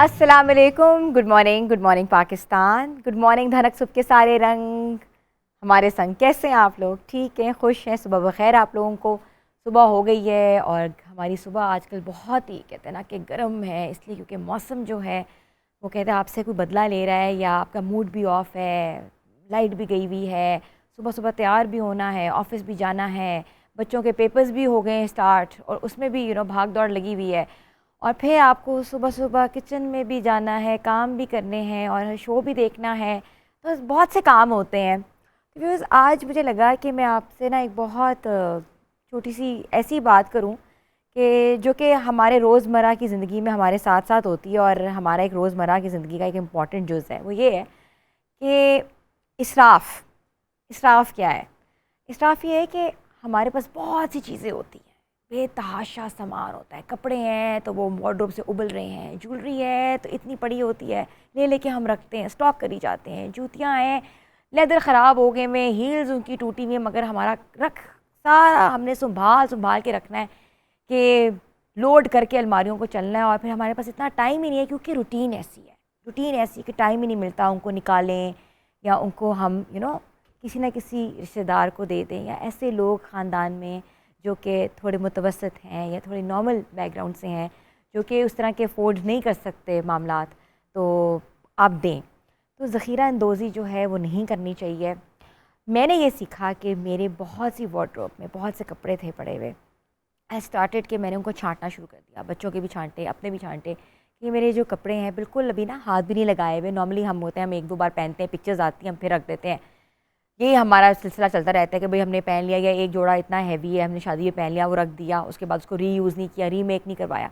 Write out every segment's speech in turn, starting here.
अस्सलाम वालेकुम, good morning Pakistan, good morning धनक सुबह के सारे रंग हमारे संग। कैसे हैं आप लोग? ठीक हैं, खुश हैं? सुबह बखैर आप लोगों को। सुबह हो गई है और हमारी सुबह आजकल बहुत ही कहते हैं ना कि गर्म है, इसलिए क्योंकि मौसम जो है वो कहते हैं आपसे कोई बदला ले रहा है या आपका मूड भी ऑफ है, लाइट भी गई हुई है, सुबह सुबह तैयार भी होना है, ऑफिस भी जाना है, बच्चों के पेपर्स भी हो गए हैं स्टार्ट और उसमें भी भाग दौड़ लगी हुई है, और फिर आपको सुबह सुबह किचन में भी जाना है, काम भी करने हैं और शो भी देखना है, तो बहुत से काम होते हैं। तो व्यूअर्स, आज मुझे लगा कि मैं आपसे ना एक बहुत छोटी सी ऐसी बात करूं कि जो कि हमारे रोज़मर्रा की ज़िंदगी में हमारे साथ साथ होती है और हमारा एक रोज़मर्रा की ज़िंदगी का एक इम्पॉर्टेंट जुज़ है। वो ये है कि इसराफ़। इसराफ़ क्या है? इसराफ़ ये है कि हमारे पास बहुत सी चीज़ें होती हैं, बेतहाशा सामान होता है। कपड़े हैं तो वो वार्डरोब से उबल रहे हैं, ज्वेलरी है तो इतनी पड़ी होती है, ले लेके हम रखते हैं, स्टॉक करी जाते हैं। जूतियाँ हैं, लेदर ख़राब हो गए में, हील्स उनकी टूटी हुई है, मगर हमारा सारा हमने संभाल संभाल के रखना है कि लोड करके अलमारियों को चलना है। और फिर हमारे पास इतना टाइम ही नहीं है क्योंकि रूटीन ऐसी है, रूटीन ऐसी कि टाइम ही नहीं मिलता उनको निकालें या उनको हम किसी न किसी रिश्तेदार को दे दें, या ऐसे लोग ख़ानदान में जो कि थोड़े मुतवसत हैं या थोड़े नॉर्मल बैकग्राउंड से हैं जो कि उस तरह के अफोर्ड नहीं कर सकते मामलात, तो आप दें। तो ज़ख़ीरा अंदोज़ी जो है वो नहीं करनी चाहिए। मैंने ये सीखा कि मेरे बहुत सी वार्डरोब में बहुत से कपड़े थे पड़े हुए। आई स्टार्टेड कि मैंने उनको छांटना शुरू कर दिया, बच्चों के भी छांटे, अपने भी छांटे, कि मेरे जो कपड़े हैं बिल्कुल अभी ना हाथ भी नहीं लगाए हुए। नॉर्मली हम होते हैं, हम एक दो बार पहनते हैं, पिक्चर्स आती हैं, हम फिर रख देते हैं। ये हमारा सिलसिला चलता रहता है कि भाई हमने पहन लिया, या एक जोड़ा इतना हैवी है हमने शादी में पहन लिया, वो रख दिया, उसके बाद उसको रीयूज़ नहीं किया, रीमेक नहीं करवाया।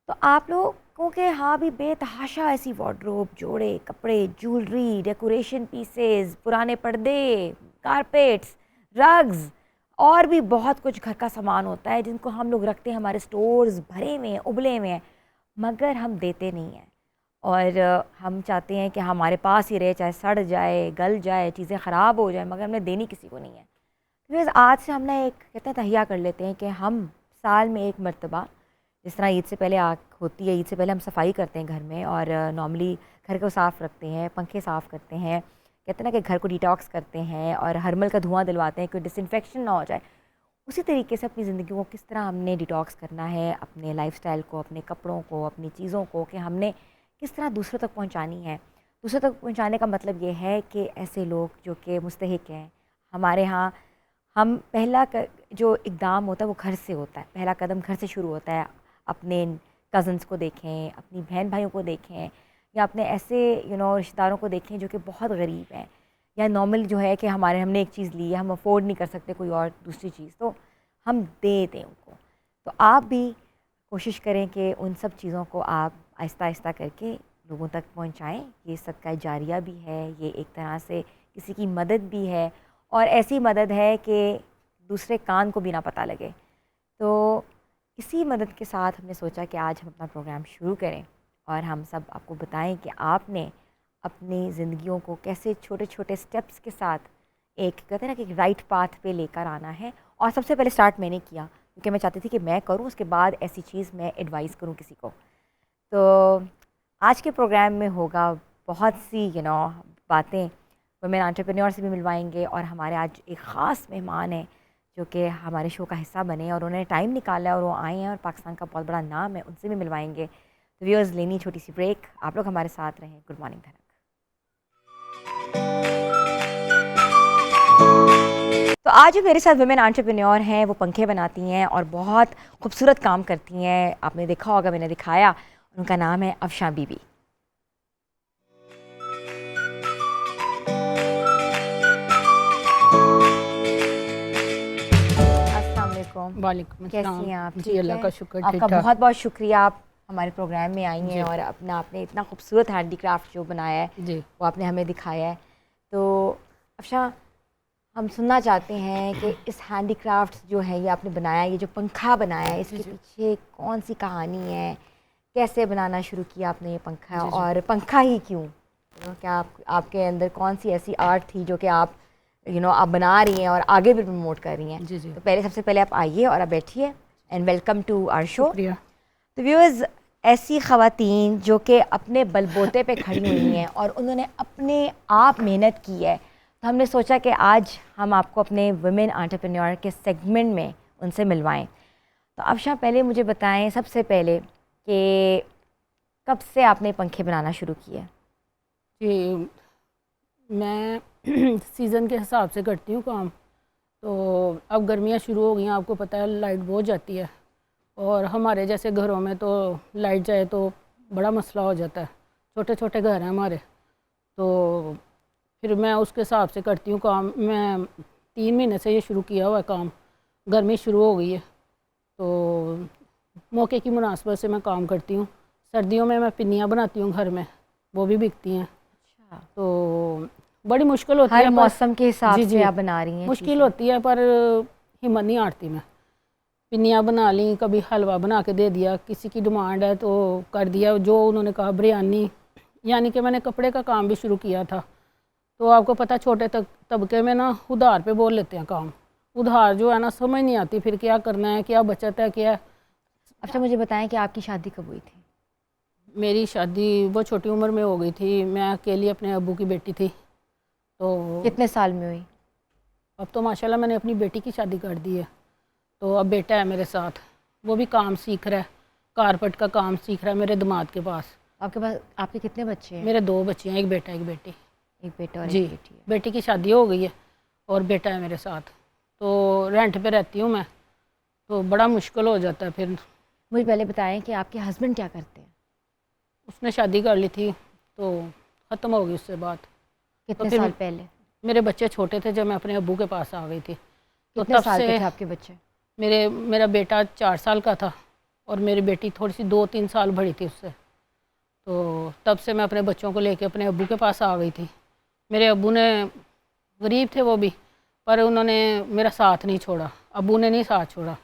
तो आप लोगों के हाँ भी बेतहाशा ऐसी वार्डरोब, जोड़े, कपड़े, ज्वेलरी, डेकोरेशन पीसेस, पुराने पर्दे, कारपेट्स, रग्स और भी बहुत कुछ घर का सामान होता है जिनको हम लोग रखते हैं, हमारे स्टोर्स भरे हुए हैं, उबले हुए हैं, मगर हम देते नहीं हैं। और हम चाहते हैं कि हमारे पास ही रहे, चाहे सड़ जाए, गल जाए, चीज़ें ख़राब हो जाए, मगर हमने देनी किसी को नहीं है। तो बस आज से हम ना एक कहते हैं तहिया कर लेते हैं कि हम साल में एक मरतबा, जिस तरह ईद से पहले होती है, ईद से पहले हम सफाई करते हैं घर में और नॉर्मली घर को साफ़ रखते हैं, पंखे साफ़ करते हैं, कहते हैं ना कि घर को डिटॉक्स करते हैं और हरमल का धुआं दिलवाते हैं कि डिसइंफेक्शन ना हो जाए। उसी तरीके से अपनी ज़िंदगी को किस तरह हमने डिटॉक्स करना है, अपने लाइफस्टाइल को, अपने कपड़ों को, अपनी चीज़ों को, कि हमने किस तरह दूसरों तक पहुंचानी है। दूसरों तक पहुंचाने का मतलब ये है कि ऐसे लोग जो कि मुस्तहिक हैं, हमारे यहाँ हम जो इक़दाम होता है वो घर से होता है, पहला कदम घर से शुरू होता है। अपने कज़न्स को देखें, अपनी बहन भाइयों को देखें, या अपने ऐसे रिश्तेदारों को देखें जो कि बहुत गरीब हैं, या नॉर्मल जो है कि हमने एक चीज़ ली है, हम अफोर्ड नहीं कर सकते कोई और दूसरी चीज़, तो हम दे दें उनको। तो आप भी कोशिश करें कि उन सब चीज़ों को आप आहिस्ता आहिस्ता करके लोगों तक पहुंचाएं। ये सदका जारिया भी है, ये एक तरह से किसी की मदद भी है, और ऐसी मदद है कि दूसरे कान को भी ना पता लगे। तो इसी मदद के साथ हमने सोचा कि आज हम अपना प्रोग्राम शुरू करें और हम सब आपको बताएं कि आपने अपनी ज़िंदगियों को कैसे छोटे छोटे स्टेप्स के साथ एक कहते हैं ना कि एक राइट पाथ पे लेकर आना है। और सबसे पहले स्टार्ट मैंने किया क्योंकि मैं चाहती थी कि मैं करूं, उसके बाद ऐसी चीज़ मैं एडवाइस करूं किसी को। तो आज के प्रोग्राम में होगा बहुत सी बातें, वुमेन एंटरप्रेन्योर से भी मिलवाएंगे, और हमारे आज एक ख़ास मेहमान है जो कि हमारे शो का हिस्सा बने और उन्होंने टाइम निकाला है और वो आए हैं और पाकिस्तान का बहुत बड़ा नाम है, उनसे भी मिलवाएंगे। तो व्यूअर्स, लेनी छोटी सी ब्रेक, आप लोग हमारे साथ रहें। गुड मॉर्निंग धनक। तो आज जो मेरे साथ वुमेन एंटरप्रेन्योर हैं वो पंखे बनाती हैं और बहुत खूबसूरत काम करती हैं। आपने देखा होगा, मैंने दिखाया। उनका नाम है अफशां बीबी। वालेकुम कैसी अस्सलाम। हैं आप? जी, अल्लाह का शुक्र, आपका ठीक-ठाक। बहुत बहुत शुक्रिया, आप हमारे प्रोग्राम में आई हैं और आपने इतना खूबसूरत हैंडीक्राफ्ट जो बनाया है जी, वो आपने हमें दिखाया है। तो अफशां, हम सुनना चाहते हैं कि इस हैंडीक्राफ्ट जो है ये आपने बनाया, ये जो पंखा बनाया है, इसके पीछे कौन सी कहानी है? कैसे बनाना शुरू किया आपने ये पंखा, और पंखा ही क्यों? क्या आपके अंदर कौन सी ऐसी आर्ट थी जो कि आप आप बना रही हैं और आगे भी प्रमोट कर रही हैं? जी, जी। तो सबसे पहले आप आइए और आप बैठिए, and welcome to our show. शुक्रिया। तो व्यूअर्स, ऐसी ख़वातीन जो कि अपने बलबूते पे खड़ी हुई हैं और उन्होंने अपने आप मेहनत की है, तो हमने सोचा कि आज हम आपको अपने वुमेन एंटरप्रेन्योर के सेगमेंट में उनसे मिलवाएं। तो अफशा, पहले मुझे बताएं सबसे पहले कि कब से आपने पंखे बनाना शुरू किए? जी, मैं सीज़न के हिसाब से करती हूँ काम। तो अब गर्मियाँ शुरू हो गई हैं, आपको पता है लाइट बहुत जाती है, और हमारे जैसे घरों में तो लाइट जाए तो बड़ा मसला हो जाता है। छोटे छोटे घर हैं हमारे, तो फिर मैं उसके हिसाब से करती हूँ काम। मैं 3 महीने से ये शुरू किया हुआ है काम। गर्मी शुरू हो गई है तो मौके की मुनासबत से मैं काम करती हूँ। सर्दियों में मैं पिन्नियाँ बनाती हूँ घर में, वो भी बिकती हैं। अच्छा, तो बड़ी मुश्किल होती हर है, मौसम के हिसाब जी से जी आप बना रही हैं? मुश्किल होती है, पर हिम्मत नहीं हारती मैं। पिन्नियाँ बना ली, कभी हलवा बना के दे दिया, किसी की डिमांड है तो कर दिया, जो उन्होंने कहा। बिरयानी, यानी कि मैंने कपड़े का काम भी शुरू किया था। तो आपको पता, छोटे तबके में ना उधार पे बोल लेते हैं काम। उधार जो है ना, समझ नहीं आती फिर क्या करना है, क्या बचत है, क्या। अच्छा, मुझे बताएं कि आपकी शादी कब हुई थी? मेरी शादी वो छोटी उम्र में हो गई थी। मैं अकेली अपने अब्बू की बेटी थी। तो कितने साल में हुई? अब तो माशाल्लाह मैंने अपनी बेटी की शादी कर दी है। तो अब बेटा है मेरे साथ, वो भी काम सीख रहा है, कारपेट का काम सीख रहा है मेरे दामाद के पास। आपके कितने बच्चे हैं? मेरे 2 बच्चे हैं, एक बेटा एक बेटी। एक बेटा और जी, एक बेटी है। बेटी की शादी हो गई है और बेटा है मेरे साथ। तो रेंट पे रहती हूँ मैं, तो बड़ा मुश्किल हो जाता है फिर। मुझे पहले बताएं कि आपके हस्बैंड क्या करते हैं? उसने शादी कर ली थी तो ख़त्म हो गई उससे बात। तो कितने फिर साल पहले? मेरे बच्चे छोटे थे जब मैं अपने अब्बू के पास आ गई थी। तो कितने तब साल के से थे आपके बच्चे? मेरा बेटा 4 साल का था और मेरी बेटी थोड़ी सी 2-3 साल बड़ी थी उससे। तो तब से मैं अपने बच्चों को लेके अपने अब्बू के पास आ गई थी। मेरे अब्बू ने, गरीब थे वो भी, पर उन्होंने मेरा साथ नहीं छोड़ा। अब्बू ने नहीं साथ छोड़ा।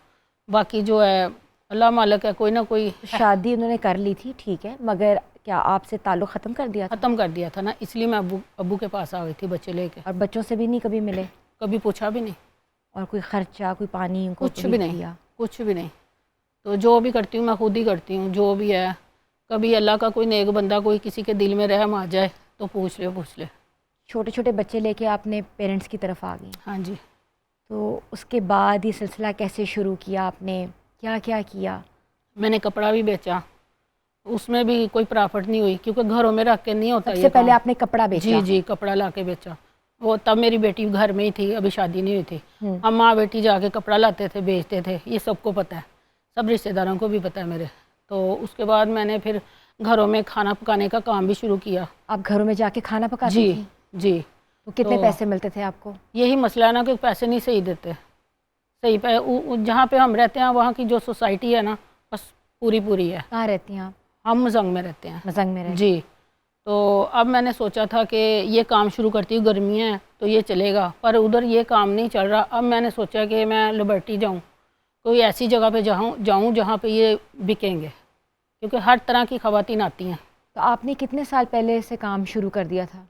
बाकी जो है अल्लाह मालिक है, कोई ना कोई। शादी उन्होंने कर ली थी, ठीक है, मगर क्या आपसे ताल्लुक़ ख़त्म कर दिया था? ख़त्म कर दिया था ना, इसलिए मैं अब्बू के पास आ गई थी बच्चे लेके। और बच्चों से भी नहीं कभी मिले? कभी पूछा भी नहीं। और कोई ख़र्चा, कोई पानी उनको कुछ भी नहीं, दिया? कुछ भी नहीं। तो जो भी करती हूँ मैं खुद ही करती हूँ, जो भी है। कभी अल्लाह का कोई नेक बंदा, कोई किसी के दिल में रहम आ जाए तो पूछ ले। छोटे छोटे बच्चे लेके आपने पेरेंट्स की तरफ आ गई? हाँ जी। तो उसके बाद ये सिलसिला कैसे शुरू किया आपने, क्या क्या किया? मैंने कपड़ा भी बेचा, उसमें भी कोई प्रॉफिट नहीं हुई, क्योंकि घरों में रख के नहीं होता सबसे ये पहले काम। आपने कपड़ा बेचा? जी जी, कपड़ा ला के बेचा। वो तब मेरी बेटी घर में ही थी, अभी शादी नहीं हुई थी। हम्म। हम माँ बेटी जाके कपड़ा लाते थे, बेचते थे, ये सबको पता है, सब रिश्तेदारों को भी पता है मेरे। तो उसके बाद मैंने फिर घरों में खाना पकाने का काम भी शुरू किया। आप घरों में जाके खाना पकाती जी थी? जी। तो कितने तो पैसे मिलते थे आपको? यही मसला है ना कि पैसे नहीं सही देते। सही जहाँ पे हम रहते हैं वहाँ की जो सोसाइटी है ना, बस पूरी है। कहाँ रहती हैं आप? हम मजंग में रहते हैं। मजंग में रहती? जी। तो अब मैंने सोचा था कि ये काम शुरू करती हूँ, गर्मियाँ हैं तो ये चलेगा, पर उधर ये काम नहीं चल रहा। अब मैंने सोचा कि मैं लिबर्टी जाऊँ, कोई ऐसी जगह पे जाऊँ जहाँ पे ये बिकेंगे, क्योंकि हर तरह की ख़वातीन आती हैं। तो आपने कितने साल पहले से काम शुरू कर दिया था?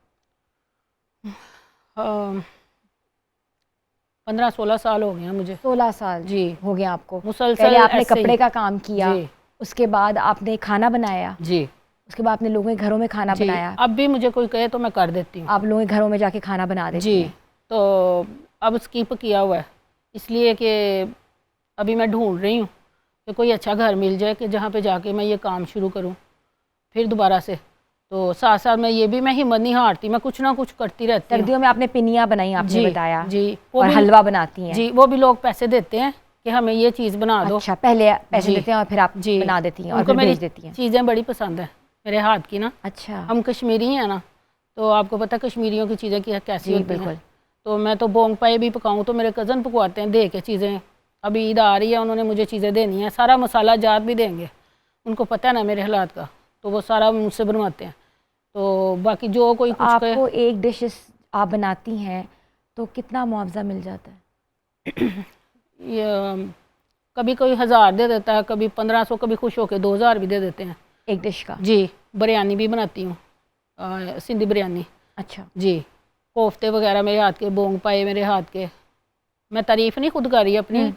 15-16 साल हो गए हैं मुझे। 16 साल जी हो गया आपको? मुसलसल पहले आपने ऐसे ही। कपड़े का काम किया, जी उसके बाद आपने खाना बनाया, जी उसके बाद आपने लोगों के घरों में खाना जी। बनाया। अब भी मुझे कोई कहे तो मैं कर देती हूँ। आप लोगों के घरों में जाके खाना बना देती जी। हैं? तो अब स्किप किया हुआ है, इसलिए कि अभी मैं ढूंढ रही हूँ कि कोई अच्छा घर मिल जाए कि जहाँ पे जाके मैं ये काम शुरू करूँ फिर दोबारा से। तो साथ साथ मैं ये भी, मैं हिम्मत नहीं हारती, मैं कुछ ना कुछ करती रहती हूँ। सर्दियों में आपने पिनियाँ बनाई, आपने बताया। जी। और हलवा बनाती हैं? जी, वो भी लोग पैसे देते हैं कि हमें ये चीज़ बना दो। अच्छा, पहले पैसे देते हैं और फिर आप जी बना देती हैं और उनको फिर मेरी भेज देती हैं? चीज़ें बड़ी पसंद है मेरे हाथ की ना। अच्छा। हम कश्मीरी हैं ना, तो आपको पता कश्मीरियों की चीज़ें कैसी होती हैं। बिल्कुल। तो मैं तो बोंग पाए भी पकाऊँ तो मेरे कज़न पकवाते हैं दे के चीज़ें। अभी ईद आ रही है, उन्होंने मुझे चीज़ें देनी है, सारा मसाला जात भी देंगे, उनको पता है ना मेरे हालात का, तो वो सारा मुझसे बनवाते हैं। तो बाकी जो कोई कुछ आपको एक डिश आप बनाती हैं तो कितना मुआवजा मिल जाता है? ये कभी कोई 1000 दे देता है, कभी 1500, कभी खुश होकर 2000 भी दे देते हैं एक डिश का? जी। बिरयानी भी बनाती हूँ, सिंधी बिरयानी। अच्छा जी। कोफ्ते वगैरह मेरे हाथ के, बोंग पाए मेरे हाथ के। मैं तारीफ़ नहीं खुद कर रही अपनी,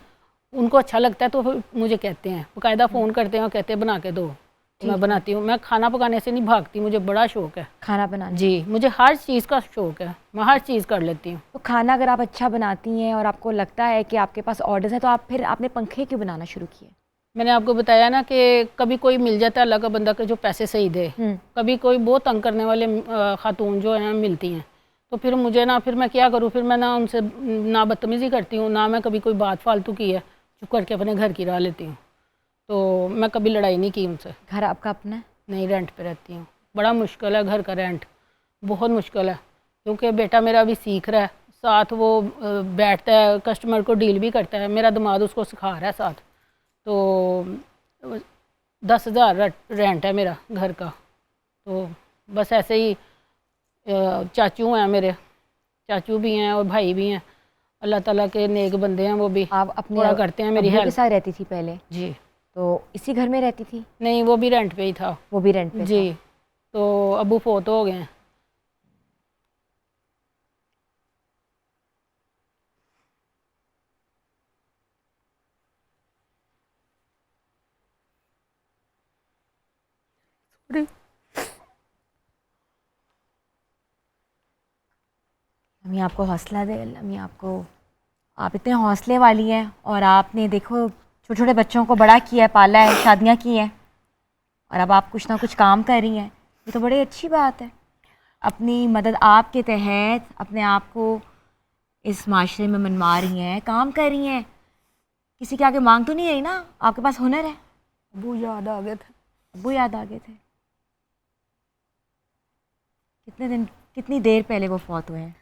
उनको अच्छा लगता है तो फिर मुझे कहते हैं, बाकायदा फ़ोन करते हैं और कहते हैं बना के दो। तो मैं बनाती हूँ। मैं खाना पकाने से नहीं भागती, मुझे बड़ा शौक है खाना बनाने। जी, मुझे हर चीज़ का शौक है, मैं हर चीज़ कर लेती हूँ। तो खाना अगर आप अच्छा बनाती हैं और आपको लगता है कि आपके पास ऑर्डर्स हैं, तो आप फिर आपने पंखे क्यों बनाना शुरू किए? मैंने आपको बताया ना कि कभी कोई मिल जाता है अल्लाह का बंदा के जो पैसे सही दे, कभी कोई बहुत तंग करने वाले खातून जो हैं मिलती हैं, तो फिर मुझे ना, फिर मैं क्या करूँ, फिर मैं ना उनसे ना बदतमीज़ी करती हूँ, ना मैं कभी कोई बात फालतू की है, चुप करके अपने घर की राह लेती हूँ। तो मैं कभी लड़ाई नहीं की उनसे। घर आपका अपना है? नहीं, रेंट पे रहती हूँ। बड़ा मुश्किल है घर का रेंट, बहुत मुश्किल है, क्योंकि बेटा मेरा अभी सीख रहा है, साथ वो बैठता है, कस्टमर को डील भी करता है, मेरा दिमाग उसको सिखा रहा है साथ। तो 10,000 रेंट है मेरा घर का। तो बस ऐसे ही चाचू हैं मेरे, चाचू भी हैं और भाई भी हैं, अल्लाह ताला के नेक बंदे हैं, वो भी आप अपने थोड़ा करते हैं मेरी अब्बू के हेल्प। साथ रहती थी पहले? जी। तो इसी घर में रहती थी? नहीं, वो भी रेंट पे ही था। वो भी रेंट पे जी। था? तो अब्बू फोत हो गए हैं। अम्मी आपको हौसला दे, अम्मी आपको, आप इतने हौसले वाली हैं और आपने देखो छोटे छोटे बच्चों को बड़ा किया है, पाला है, शादियां की हैं और अब आप कुछ ना कुछ काम कर रही हैं, ये तो बड़ी अच्छी बात है। अपनी मदद आपके तहत अपने आप को इस माशरे में मनवा रही हैं, काम कर रही हैं, किसी के आगे मांग तो नहीं रही ना, आपके पास हुनर है। अब्बू याद आ गए थे। अब्बू याद आ गए थे? कितनी देर पहले वो फौत हुए हैं?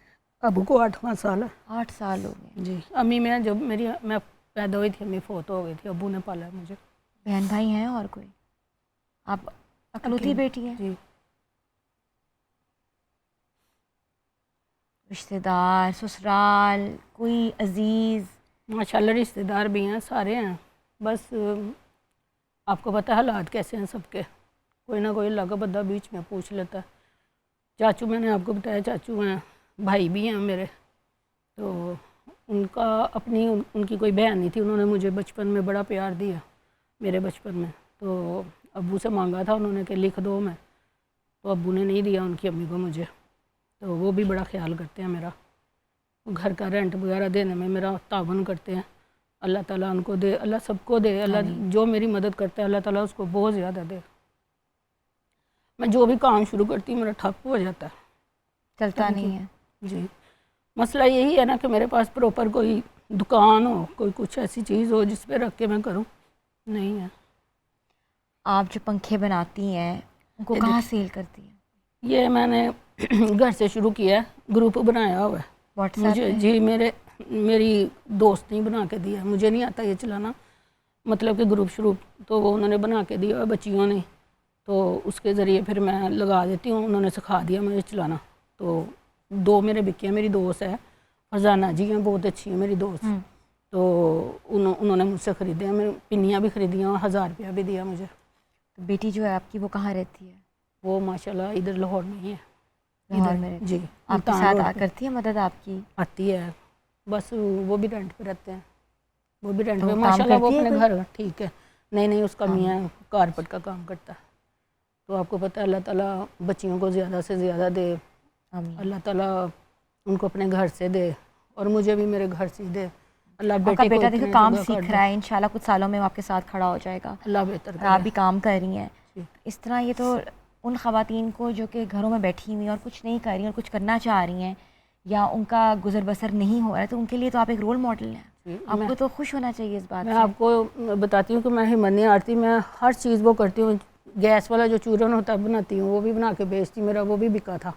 अब्बू को 8वां साल है। 8 साल हो गए? जी। अम्मी मैं जब मैं पैदा हुई थी, अम्मी फोत हो गई थी, अब्बू ने पाला मुझे। बहन भाई हैं और कोई? आप अकलौती बेटी हैं? जी। रिश्तेदार, ससुराल, कोई अजीज़? माशाल्लाह रिश्तेदार भी हैं, सारे हैं, बस आपको पता है हालात कैसे हैं सबके, कोई ना कोई अल्लाह का बंदा बीच में पूछ लेता है। चाचू, मैंने आपको बताया चाचू हैं, भाई भी हैं मेरे, तो उनका उनकी कोई बहन नहीं थी, उन्होंने मुझे बचपन में बड़ा प्यार दिया, मेरे बचपन में। तो अब्बू से मांगा था उन्होंने कि लिख दो मैं, तो अब्बू ने नहीं दिया उनकी अम्मी को मुझे। तो वो भी बड़ा ख्याल करते हैं मेरा, घर का रेंट वगैरह देने में मेरा तावन करते हैं। अल्लाह ताला उनको दे, अल्लाह सबको दे, अल्लाह जो मेरी मदद करता है अल्लाह ताला उसको बहुत ज़्यादा दे। मैं जो भी काम शुरू करती हूँ मेरा ठप हो जाता है, चलता नहीं है। जी। मसला यही है ना कि मेरे पास प्रॉपर कोई दुकान हो, कोई कुछ ऐसी चीज़ हो जिस पे रख के मैं करूँ, नहीं है। आप जो पंखे बनाती हैं उनको कहाँ सेल करती हैं? ये मैंने घर से शुरू किया है, ग्रुप बनाया हुआ है मुझे। जी, मेरी दोस्त ने बना के दिया, मुझे नहीं आता ये चलाना, मतलब कि ग्रुप शुरू तो वो उन्होंने बना के दिया बच्चियों ने, तो उसके ज़रिए फिर मैं लगा देती हूँ, उन्होंने सिखा दिया मुझे चलाना। तो 2 मेरे बिके, मेरी दोस्त है फरजाना जी हैं, बहुत अच्छी है मेरी दोस्त, तो उन्होंने मुझसे ख़रीदे हैं, मेरी पिन्नियाँ भी ख़रीदी हैं, 1000 रुपया भी दिया मुझे। तो बेटी जो है आपकी वो कहाँ रहती है? वो माशाल्लाह इधर लाहौर में ही है। लाहौर में? जी। आपके साथ करती है मदद आपकी? आती है, बस वो भी रेंट पे रहते हैं, वो भी रेंट तो पे माशाल्लाह, वो अपने घर ठीक है। नहीं, उसका मियाँ कारपेट का काम करता है। तो आपको पता है अल्लाह ताला बच्चियों को ज़्यादा से ज़्यादा दे, अल्लाह ताला उनको अपने घर से दे और मुझे भी मेरे घर से दे। अल्लाह बेटे बेटा देखो काम सीख रहा है, इंशाल्लाह कुछ सालों में वो आपके साथ खड़ा हो जाएगा, अल्लाह बेहतर। आप भी काम कर रही हैं इस तरह। ये तो उन ख़वातीन को जो कि घरों में बैठी हुई और कुछ नहीं कर रही और कुछ करना चाह रही हैं या उनका गुजर बसर नहीं हो रहा है, तो उनके लिए तो आप एक रोल मॉडल हैं। आपको तो खुश होना चाहिए इस बात से। मैं आपको बताती हूँ कि मैं हिम्मत नहीं हारती, मैं हर चीज़ वो करती हूँ। गैस वाला जो चूरन होता है बनाती हूँ, वो भी बना के बेचती, मेरा वो भी बिका था।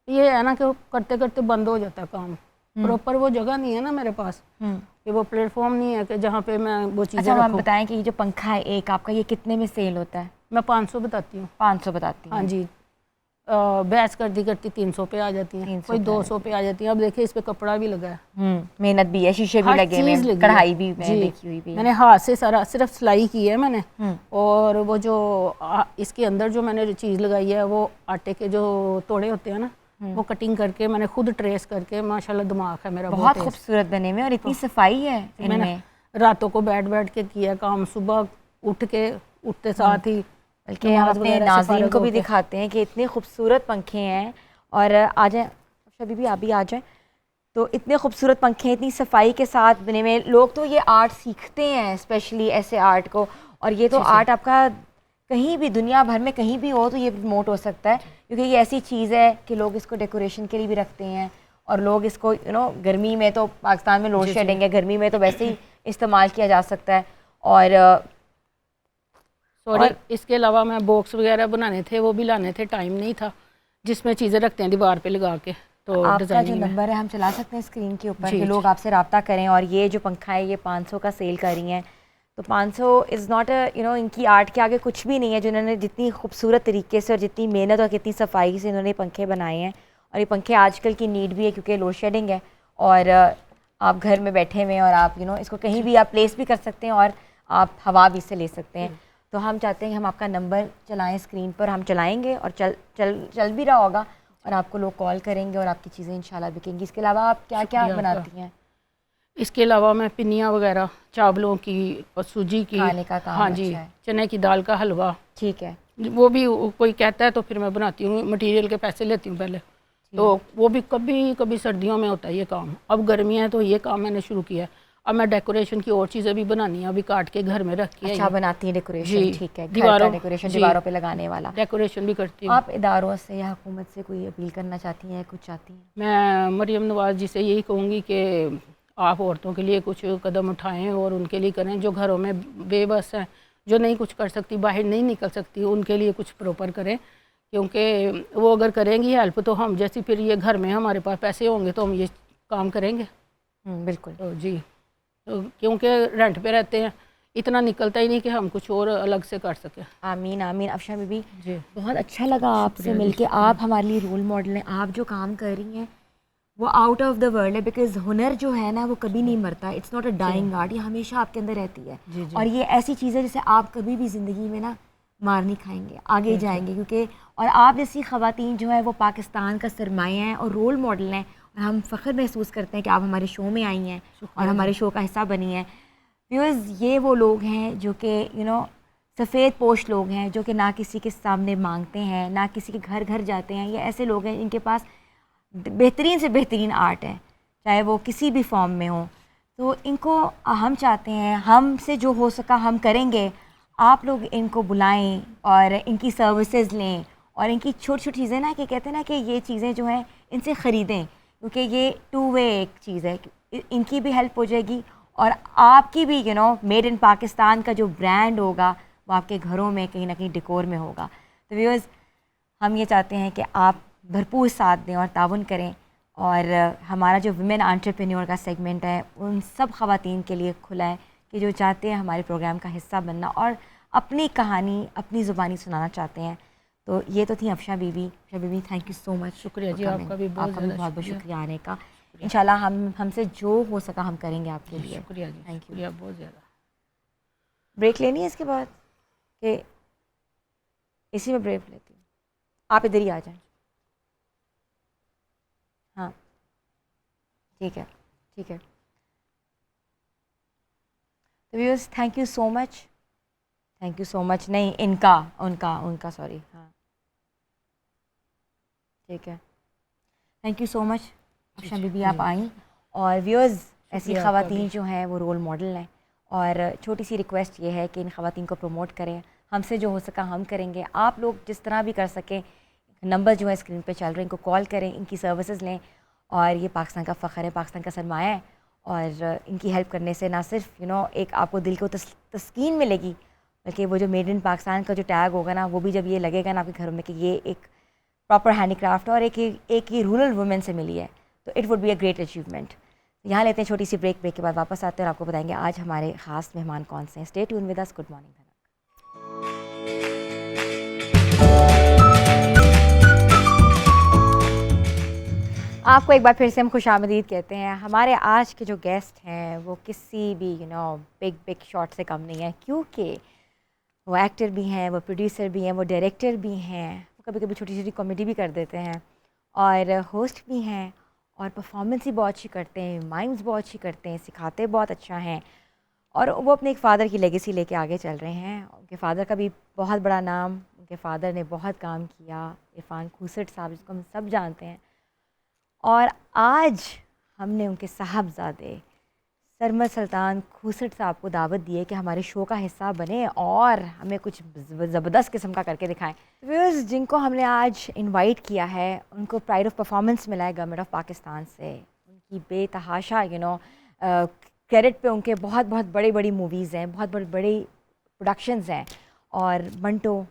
ये है ना कि करते करते बंद हो जाता है काम, प्रॉपर वो जगह नहीं है ना मेरे पास, कि वो प्लेटफॉर्म नहीं है कि जहाँ पे मैं वो चीज़ें अच्छा, आप बताएं कि ये जो पंखा है एक आपका, ये कितने में सेल होता है? मैं 500 बताती हूँ। 500 बताती हूँ? हाँ जी। बहस करती 300 पे आ जाती हैं, कोई 200 पे आ जाती है। अब देखिए इस पे कपड़ा भी लगा है, मेहनत भी है, शीशे भी लगे हैं, कढ़ाई भी मैंने देखी हुई भी। मैंने हाथ से सारा सिर्फ सिलाई की है मैंने, और वो जो इसके अंदर जो मैंने चीज़ लगाई है वो आटे के जो तोड़े होते हैं ना, वो कटिंग करके मैंने खुद ट्रेस करके, माशाल्लाह दिमाग है मेरा, बहुत खूबसूरत बने हुए और इतनी सफाई है इनमें। रातों को बैठ के किया काम, सुबह उठते साथ ही बल्कि हम नमाज अपने वगैरह से नाज़रीन फ़ारिग को भी होके। दिखाते हैं कि इतने खूबसूरत पंखे हैं। और आ जाएं शबी भी, आप भी आ जाएं। तो इतने खूबसूरत पंखे, इतनी सफाई के साथ बने हुए, लोग तो ये आर्ट सीखते हैं, स्पेशली ऐसे आर्ट को। और ये तो जी जी आर्ट आपका कहीं भी दुनिया भर में कहीं भी हो तो ये प्रमोट हो सकता है, क्योंकि ये ऐसी चीज़ है कि लोग इसको डेकोरेशन के लिए भी रखते हैं। और लोग इसको गर्मी में तो पाकिस्तान में लोड जी जी। शेडिंग है, गर्मी में तो वैसे ही इस्तेमाल किया जा सकता है। और सॉरी, इसके अलावा मैं बॉक्स वगैरह बनाने थे, वो भी लाने थे, टाइम नहीं था, जिसमें चीज़ें रखते हैं दीवार पे लगा के, तो आपका जो डिज़ाइनिंग में। नंबर है हम चला सकते हैं स्क्रीन के ऊपर जी कि जी लोग आपसे रब्ता करें। और ये जो पंखा है ये 500 का सेल कर रही हैं। तो 500 इज़ नॉट इनकी आर्ट के आगे कुछ भी नहीं है। जिन्होंने जितनी खूबसूरत तरीके से और जितनी मेहनत और कितनी सफाई से इन्होंने पंखे बनाए हैं। और ये पंखे आजकल की नीड भी है क्योंकि लोड शेडिंग है। और आप घर में बैठे हुए हैं और आप इसको कहीं भी आप प्लेस भी कर सकते हैं और आप हवा भी इससे ले सकते हैं। तो हम चाहते हैं कि हम आपका नंबर चलाएं स्क्रीन पर, हम चलाएंगे और चल भी रहा होगा और आपको लोग कॉल करेंगे और आपकी चीज़ें इंशाल्लाह बिकेंगी। इसके अलावा आप क्या क्या शुक्रिया आपका। बनाती हैं? इसके अलावा मैं पिनिया वगैरह चावलों की और सूजी की। खाने का हाँ काम जी, अच्छा है। चने की दाल का हलवा, ठीक है। वो भी कोई कहता है तो फिर मैं बनाती हूँ, मटेरियल के पैसे लेती हूँ पहले। तो वो भी कभी कभी सर्दियों में होता है ये काम। अब गर्मियाँ हैं तो ये काम मैंने शुरू किया है। अब मैं डेकोरेशन की और चीज़ें भी बनानी है, अभी काट के घर में रखी है अच्छा ये। बनाती हैं डेकोरेशन, जी, ठीक है। घर का दीवारों, डेकोरेशन, जी, दीवारों पे लगाने वाला। डेकोरेशन भी करती हूँ। आप इदारों से या हुकूमत से कोई अपील करना चाहती हैं, कुछ चाहती हैं? मैं मरियम नवाज़ जी से यही कहूँगी कि आप औरतों के लिए कुछ कदम उठाएं और उनके लिए करें जो घरों में बेबस हैं, जो नहीं कुछ कर सकती, बाहर नहीं निकल सकती, उनके लिए कुछ प्रॉपर करें। क्योंकि वो अगर करेंगी हेल्प तो हम जैसी फिर ये घर में हमारे पास पैसे होंगे तो हम ये काम करेंगे। बिल्कुल। तो जी, तो क्योंकि रेंट पे रहते हैं, इतना निकलता ही नहीं कि हम कुछ और अलग से कर सकें। आमीन आमीन। अफशा बीबी, जी, बहुत अच्छा लगा आपसे शुक्रिया जी, मिलके। शुक्रिया। आप हमारे लिए रोल मॉडल हैं। आप जो काम कर रही हैं वो आउट ऑफ द वर्ल्ड है, बिकॉज हुनर जो है ना वो कभी नहीं मरता। It's not a dying art, ये हमेशा आपके अंदर रहती है। जी जी और ये ऐसी चीज़ है जिसे आप कभी भी ज़िंदगी में ना मार नहीं खाएंगे, आगे जी जाएंगे। क्योंकि और आप जैसी ख़वातीन जो है वो पाकिस्तान का सरमाया हैं और रोल मॉडल हैं। और हम फ़ख्र महसूस करते हैं कि आप हमारे शो में आई हैं और शुक्रिया हमारे जी। शो का हिस्सा बनी हैं। व्यूअर्स, ये वो लोग हैं जो कि सफ़ेद पोश लोग हैं, जो कि ना किसी के सामने मांगते हैं, ना किसी के घर घर जाते हैं। ये ऐसे लोग हैं इनके पास बेहतरीन से बेहतरीन आर्ट है, चाहे वो किसी भी फॉर्म में हो। तो इनको हम चाहते हैं, हमसे जो हो सका हम करेंगे। आप लोग इनको बुलाएं और इनकी सर्विसेज लें और इनकी छोटी छोटी चीज़ें ना, कि कहते हैं ना कि ये चीज़ें जो हैं इनसे ख़रीदें, क्योंकि ये टू वे एक चीज़ है। इनकी भी हेल्प हो जाएगी और आपकी भी मेड इन पाकिस्तान का जो ब्रांड होगा वो आपके घरों में कहीं ना कहीं डेकोर में होगा। तो व्यूअर्स, हम ये चाहते हैं कि आप भरपूर साथ दें और ताउन करें। और हमारा जो वुमेन एंटरप्रेन्योर का सेगमेंट है उन सब ख़वातीन के लिए खुला है कि जो चाहते हैं हमारे प्रोग्राम का हिस्सा बनना और अपनी कहानी अपनी ज़ुबानी सुनाना चाहते हैं। तो ये तो थी अफशा बीबी। अफशा बीबी, थैंक यू सो मच। शुक्रिया जी, आपका भी बहुत ज़्यादा बहुत शुक्रिया। शुक्रिया आने का। इंशाल्लाह हमसे जो हो सका हम करेंगे आपके लिए। शुक्रिया जी, थैंक यू। शुक्रिया बहुत ज़्यादा। ब्रेक लेनी है इसके बाद कि इसी में ब्रेक लेती हूँ? आप इधर ही आ जाएं। हाँ ठीक है, ठीक है। तो viewers, thank you so much. Thank you so much नहीं, इनका उनका उनका सॉरी। हाँ ठीक है, thank you so much. Afsha Bibi आप आई। और व्यूअर्स, ऐसी शुक्रिया आपका ख़वातीन भी। जो हैं वो रोल मॉडल हैं। और छोटी सी रिक्वेस्ट ये है कि इन ख़वातीन को प्रमोट करें। हमसे जो हो सका हम करेंगे। आप लोग जिस तरह भी कर सकें, नंबर जो है स्क्रीन पे चल रहे हैं, इनको कॉल करें, इनकी सर्विसेज लें। और ये पाकिस्तान का फ़ख्र है, पाकिस्तान का सरमाया है। और इनकी हेल्प करने से ना सिर्फ एक आपको दिल को तस्कीन मिलेगी, बल्कि वो जो मेड इन पाकिस्तान का जो टैग होगा ना, वो भी जब ये लगेगा ना आपके घरों में कि ये एक प्रॉपर हैंडीक्राफ्ट और एक ही रूरल वुमेन से मिली है, तो it would be a great achievement. यहाँ लेते हैं छोटी सी ब्रेक। ब्रेक के बाद वापस आते हैं और आपको बताएंगे आज हमारे ख़ास मेहमान कौन से हैं। Stay tune with us. Good morning धनक। आपको एक बार फिर से हम खुशामदीद कहते हैं। हमारे आज के जो गेस्ट हैं वो किसी भी बिग बिग शॉट से कम नहीं है, क्योंकि वो एक्टर भी हैं, वो प्रोड्यूसर भी हैं, वो डायरेक्टर भी हैं, वो कभी कभी छोटी छोटी कॉमेडी भी कर देते हैं, और होस्ट भी हैं, और परफॉर्मेंस ही बहुत अच्छी करते हैं, माइम्स बहुत अच्छी करते हैं, सिखाते बहुत अच्छा हैं। और वो अपने एक फ़ादर की लेगेसी लेके आगे चल रहे हैं। उनके फ़ादर का भी बहुत बड़ा नाम, उनके फ़ादर ने बहुत काम किया, इरफान खूसट साहब जिसको हम सब जानते हैं। और आज हमने उनके साहबजादे सरमद सुल्तान खूसट साहब को दावत दी है कि हमारे शो का हिस्सा बने और हमें कुछ ज़बरदस्त किस्म का करके दिखाएं। व्यूअर्स, जिनको हमने आज इनवाइट किया है उनको प्राइड ऑफ परफॉर्मेंस मिला है गवर्नमेंट ऑफ पाकिस्तान से। उनकी बेतहाशा क्रेडिट पे उनके बहुत बहुत बड़ी बड़ी मूवीज़ हैं, बहुत बड़ी बड़ी प्रोडक्शंस हैं। और मंटो,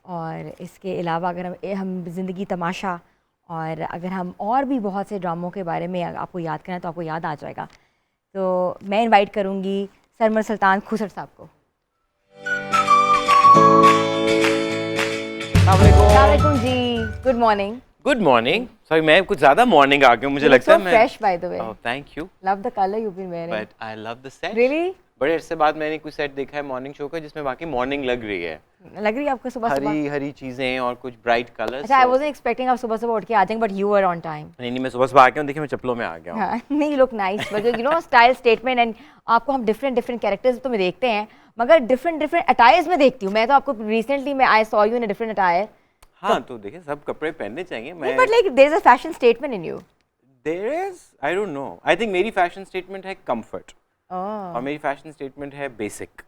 और इसके अलावा अगर हम ज़िंदगी तमाशा, और अगर हम और भी बहुत से ड्रामों के बारे में आपको याद करें तो आपको याद आ जाएगा। तो मैं इनवाइट करूंगी सरमद सुल्तान खूसट साहब को। अस्सलाम वालेकुम जी, good morning. Good morning. Sorry, मैं कुछ ज्यादा मॉर्निंग आ गया हूँ, मुझे लगता है मैं fresh by the way. Oh thank you. Love the colour you been wearing. But I love the set. Really? बड़े अरसे बाद मैंने कोई सेट देखा है मॉर्निंग शो का जिसमें वाकई मॉर्निंग लग रही है। लग रही है आपको सुबह सुबह? हरी हरी चीजें और कुछ ब्राइट कलर्स। अच्छा, आई वाजंट एक्सपेक्टिंग आप सुबह सुबह उठ के आ जाएंगे, but you are on time. नहीं, मैं सुबह सुबह आ गया हूँ, देखिए मैं चप्पलों में आ गया हूँ। हाँ, नहीं, look nice, but style statement. And आपको हम डिफरेंट डिफरेंट कैरेक्टर्स तो में देखते हैं, मगर डिफरेंट डिफरेंट अटायर्स में देखती हूँ। मैं तो आपको रिसेंटली मैं I saw you in a different attire. हाँ, तो देखिए सब कपड़े पहनने चाहिए। मैं but like there is a fashion statement in you. There is, I don't know, I think मेरी फैशन स्टेटमेंट है कंफर्ट ओह, और मेरी फैशन स्टेटमेंट है बेसिक।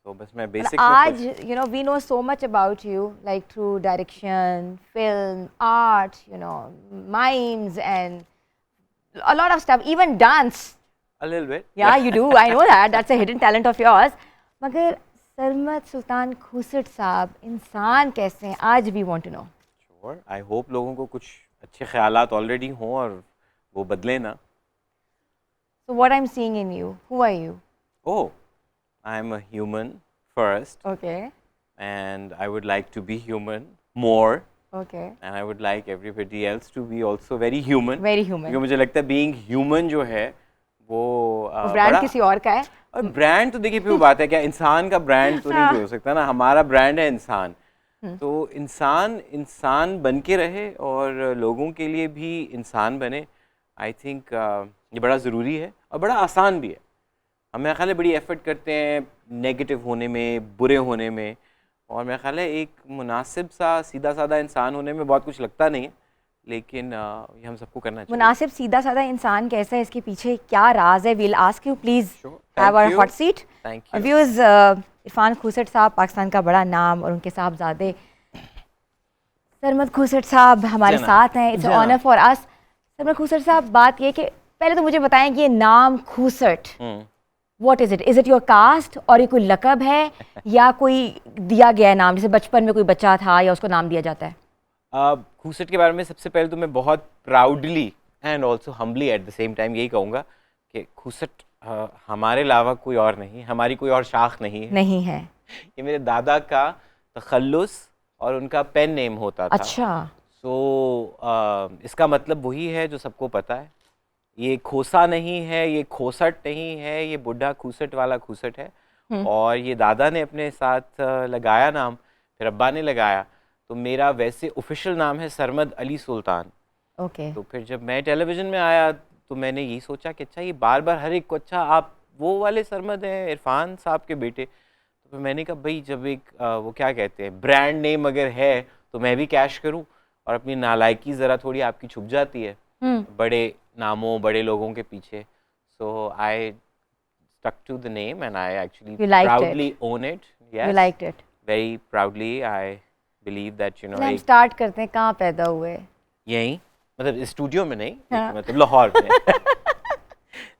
तो बस मैं बेसिक आज we know so much about you, like through direction, film, art, mimes and a lot of stuff, even dance. a little bit. Yeah, you do. I know that. That's a hidden talent of yours. मगर सरमद सुल्तान खूसट साहब इंसान कैसे हैं? आज we want to know. Sure. I hope लोगों को कुछ अच्छे ख्यालात ऑलरेडी हों और वो बदले ना। So what I'm seeing in you, who are you? Oh, I'm a human first, Okay, and I would like to be human more, okay. and I would like everybody else to be also very human. Very human. क्योंकि मुझे लगता है being human जो है वो brand बड़ा, किसी और का है। और ब्रांड तो देखिए फिर वो बात है, क्या इंसान का ब्रांड तो नहीं हो सकता ना, हमारा ब्रांड है इंसान। तो इंसान इंसान बन के रहे और लोगों के लिए भी इंसान बने। आई थिंक ये बड़ा ज़रूरी है और बड़ा आसान भी है। हम मेरा ख्याल है बड़ी एफर्ट करते हैं नेगेटिव होने में, बुरे होने में, और मेरा ख्याल है एक मुनासिब सा सीधा साधा इंसान होने में बहुत कुछ लगता नहीं है, लेकिन ये हम सबको करना चाहिए। मुनासिब सीधा साधा इंसान कैसा है, इसके पीछे क्या राज है? We'll ask you, please Sure. Have Thank our you. Hot seat. Thank you. Viewers, Irfan Khoosat साहब पाकिस्तान का बड़ा नाम, और उनके साहबजादे सरमद खूसट साहब हमारे जना, साथ हैं। इट्स जना। Honour for us. Sarmad Khoosat साहब, बात ये कि पहले तो मुझे बताएं कि ये नाम Khoosat, what is it? Is it your caste, और ये कोई लकब है या कोई दिया गया नाम, जैसे बचपन में कोई बच्चा था या उसको नाम दिया जाता है? खूसट के बारे में सबसे पहले तो मैं बहुत proudly and also humbly at the same time यही कहूँगा कि खूसट हमारे अलावा कोई और नहीं, हमारी कोई और शाख नहीं है। नहीं है। ये मेरे दादा का तखल्लुस और उनका पेन नेम होता था। अच्छा। सो इसका मतलब वही है जो सबको पता है। ये खोसा नहीं है, ये खोसट नहीं है, ये बुढ़ा खूसट वाला खूसट है। और ये दादा ने अपने साथ लगाया नाम, फिर अब्बा ने लगाया, तो मेरा वैसे ऑफिशियल नाम है सरमद अली सुल्तान। ओके। तो फिर जब मैं टेलीविज़न में आया तो मैंने यही सोचा कि अच्छा ये बार बार हर एक को, अच्छा आप वो वाले सरमद हैं, इरफान साहब के बेटे। तो फिर मैंने कहा भाई जब एक वो क्या कहते हैं ब्रांड नेम अगर है तो मैं भी कैश करूं, और अपनी नालायकी ज़रा थोड़ी आपकी छुप जाती है बड़े नामों बड़े लोगों के पीछे। So I stuck to the name and I actually proudly own it. You liked it? Very proudly. I believe that हम स्टार्ट करते हैं, कहाँ पैदा हुए? यहीं, मतलब स्टूडियो में नहीं, हाँ। मतलब लाहौर में।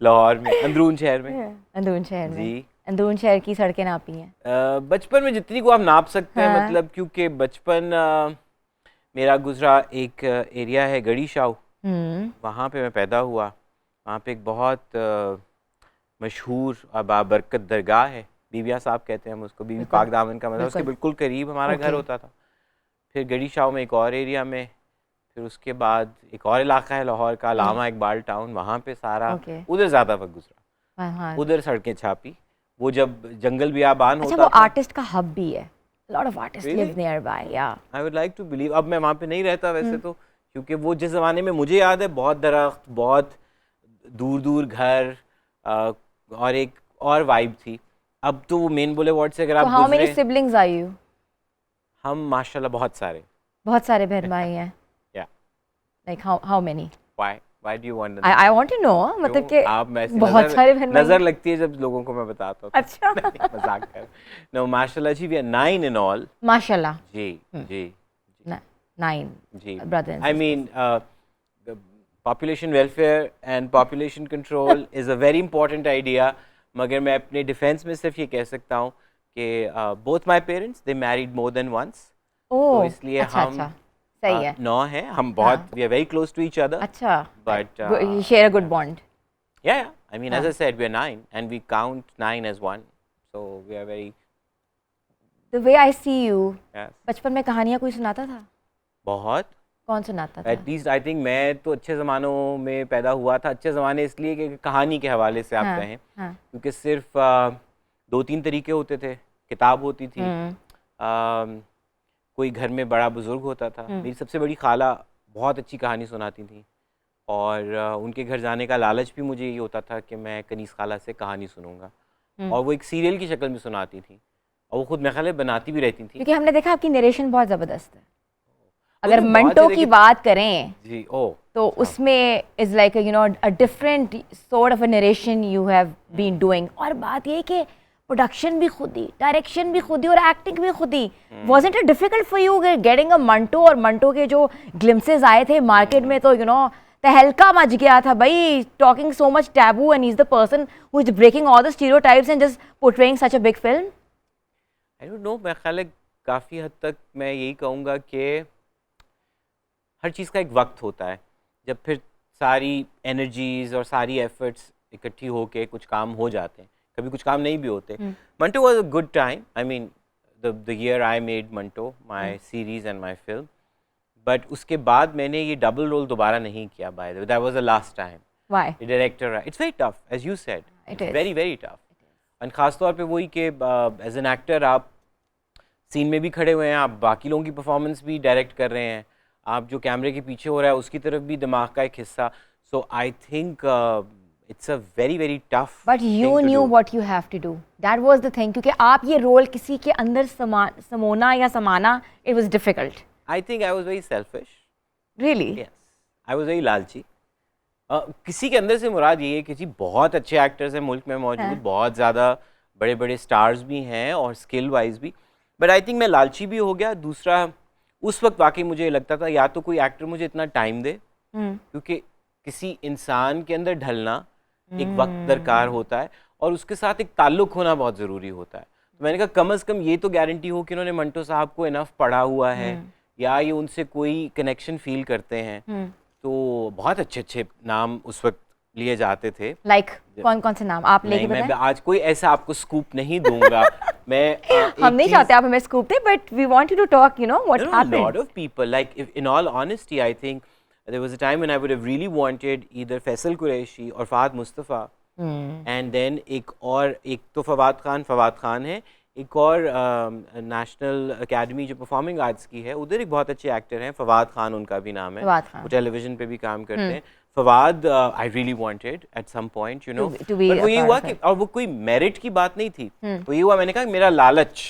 लाहौर में, अंदरून शहर में। अंदरून शहर में? जी। अंदरून शहर की सड़कें नापी हैं? बचपन में जितनी को आप नाप सकते हैं, हाँ। मतलब क्योंकि बचपन मेरा गुजरा एक एरिया है गड़ी शाह, वहाँ पे मैं पैदा हुआ। वहाँ पे एक बहुत मशहूर बाबरकत दरगाह है, बीबिया साहब कहते हैं हम उसको, बीबी पाक दामन का मतलब, उसके बिल्कुल करीब हमारा घर होता था। फिर गड़ी शाह में एक और एरिया में, फिर उसके बाद एक और इलाका है लाहौर का, लामा इकबाल टाउन, वहाँ पे सारा उधर ज़्यादा वक्त गुजरा। उधर सड़कें छापी, वो जब जंगल बियाबान होता था। वो आर्टिस्ट का हब भी है, lot of artist live nearby. या I would like to believe. अब मैं वहाँ पे नहीं रहता वैसे तो, क्योंकि वो जिस ज़माने में मुझे याद है बहुत दरख्त, बहुत दूर दूर घर, और एक और वाइब थी। अब तो वो मेन बुलेवार्ड से अगर आप हाउ मेनी गुजरे, सिबलिंग्स आर यू? हम माशाल्लाह बहुत सारे। बहुत सारे बहन भाई हैं। Yeah. Like how many? Why do you want to I want to know, मतलब कि आप में ऐसी बहुत सारे बहन भाई नजर हैं। लगती है जब लोगों को मैं बताता हूँ। अच्छा। नहीं, मजाक कर। नो माशाल्लाह जी, वी आर 9 in all। माशाल्लाह। जी जी 9 जी। brothers and I mean, population welfare and population control is a very important idea, मगर मैं अपने डिफेंस में सिर्फ ये कह सकता हूँ कि both my parents they married more than once। तो इसलिए अच्छा हम अच्छा, सही है। 9 हैं, हम बहुत we are very close to each other। अच्छा, But you share a good bond. yeah, I mean, as हाँ. I said, we are 9 and we count 9 as one, so we are very The way I see you, yes। बचपन में कहानियाँ कोई सुनाता था? बहुत कौन सुनाता था? एटलीस्ट आई थिंक मैं तो अच्छे ज़मानों में पैदा हुआ था। अच्छे ज़माने इसलिए कि कहानी के हवाले से आप हाँ, कहें, हाँ. क्योंकि सिर्फ 2-3 तरीके होते थे। किताब होती थी, कोई घर में बड़ा बुजुर्ग होता था। मेरी सबसे बड़ी खाला बहुत अच्छी कहानी सुनाती थी और उनके घर जाने का लालच भी मुझे ये होता था कि मैं कनीस खाला से कहानी सुनूंगा, और वो एक सीरियल की शक्ल में सुनाती थी और वो खुद मेरे ख्याल है बनाती भी रहती थी। क्योंकि हमने देखा आपकी नरेशन बहुत ज़बरदस्त है। अगर तो बहुत मंटो है, की लेकिन बात करें जी ओ तो उसमें is like you know a different sort of a narration you have been doing. और बात ये है कि प्रोडक्शन भी खुद ही, डायरेक्शन भी खुद ही और एक्टिंग भी खुद ही। Wasn't it difficult for you getting a Manto? और मंटो के जो ग्लिम्सेस आए थे मार्केट में तो यू नो तहलका मच गया था भाई, talking so much taboo and he is the person who is breaking all the stereotypes and just portraying such a big film. I don't know, मेरे ख्याल है काफ़ी हद तक मैं यही कहूँगा कि हर चीज़ का एक वक्त होता है, जब फिर सारी एनर्जीज और सारी एफर्ट्स इकट्ठी होके कुछ काम हो जाते हैं। कभी कुछ काम नहीं भी होते। Manto was a good time. I mean the year I made Manto my series and my film, but उसके बाद मैंने ये डबल रोल दोबारा नहीं किया। By the way, that was the last time. Why? The director, it's very tough as you said, It it's is. Very very tough. And ख़ास तौर पे वही कि एज एन एक्टर आप सीन में भी खड़े हुए हैं, आप बाकी लोगों की परफॉर्मेंस भी डायरेक्ट कर रहे हैं, आप जो कैमरे के पीछे हो रहा है उसकी तरफ भी दिमाग का एक हिस्सा। So I think it's a very very tough. But you knew what you have to do, that was the thing. क्योंकि आप ये रोल किसी के अंदर समोना या समाना, it was difficult. I think I was very selfish. Really? Yes, I was very लालची। किसी के अंदर से मुराद ये है कि जी बहुत अच्छे एक्टर्स हैं मुल्क में मौजूद, हाँ. बहुत ज़्यादा बड़े बड़े स्टार्स भी हैं और स्किल वाइज भी, बट आई थिंक मैं लालची भी हो गया। दूसरा, उस वक्त वाकई मुझे लगता था या तो कोई एक्टर मुझे इतना टाइम दे, क्योंकि किसी इंसान के अंदर ढलना एक वक्त दरकार होता है और उसके साथ एक ताल्लुक होना बहुत ज़रूरी होता है। तो मैंने कहा कम अज़ कम ये तो गारंटी हो कि उन्होंने मंटो साहब को इनफ पढ़ा हुआ है या ये उनसे कोई कनेक्शन फील करते हैं। तो बहुत अच्छे अच्छे नाम उस वक्त लिए जाते थे। लाइक कौन कौन से नाम आप लेके मैं बताएं? आज कोई ऐसा आपको स्कूप नहीं दूंगा। मैं हम नहीं चाहते आप हमें स्कूप दे, but we want you to talk, you know what There are a happened. lot of people. Like, if, in all honesty, I think there was a time when I would have really wanted either Faisal Qureshi or Fahad Mustafa, and then एक तो फवाद खान है, एक और national academy जो performing arts की है, उधर एक बहुत अच्छे एक्टर हैं, फवाद खान उनका भी नाम है, फवाद खान। वो टेलीविजन पे भी काम करते हैं। Fawad I really wanted at some point, you know, To be but वो a ये part हुआ of कि, it. और वो कोई मेरिट की बात नहीं थी, वो ये हुआ मैंने कहा मेरा लालच,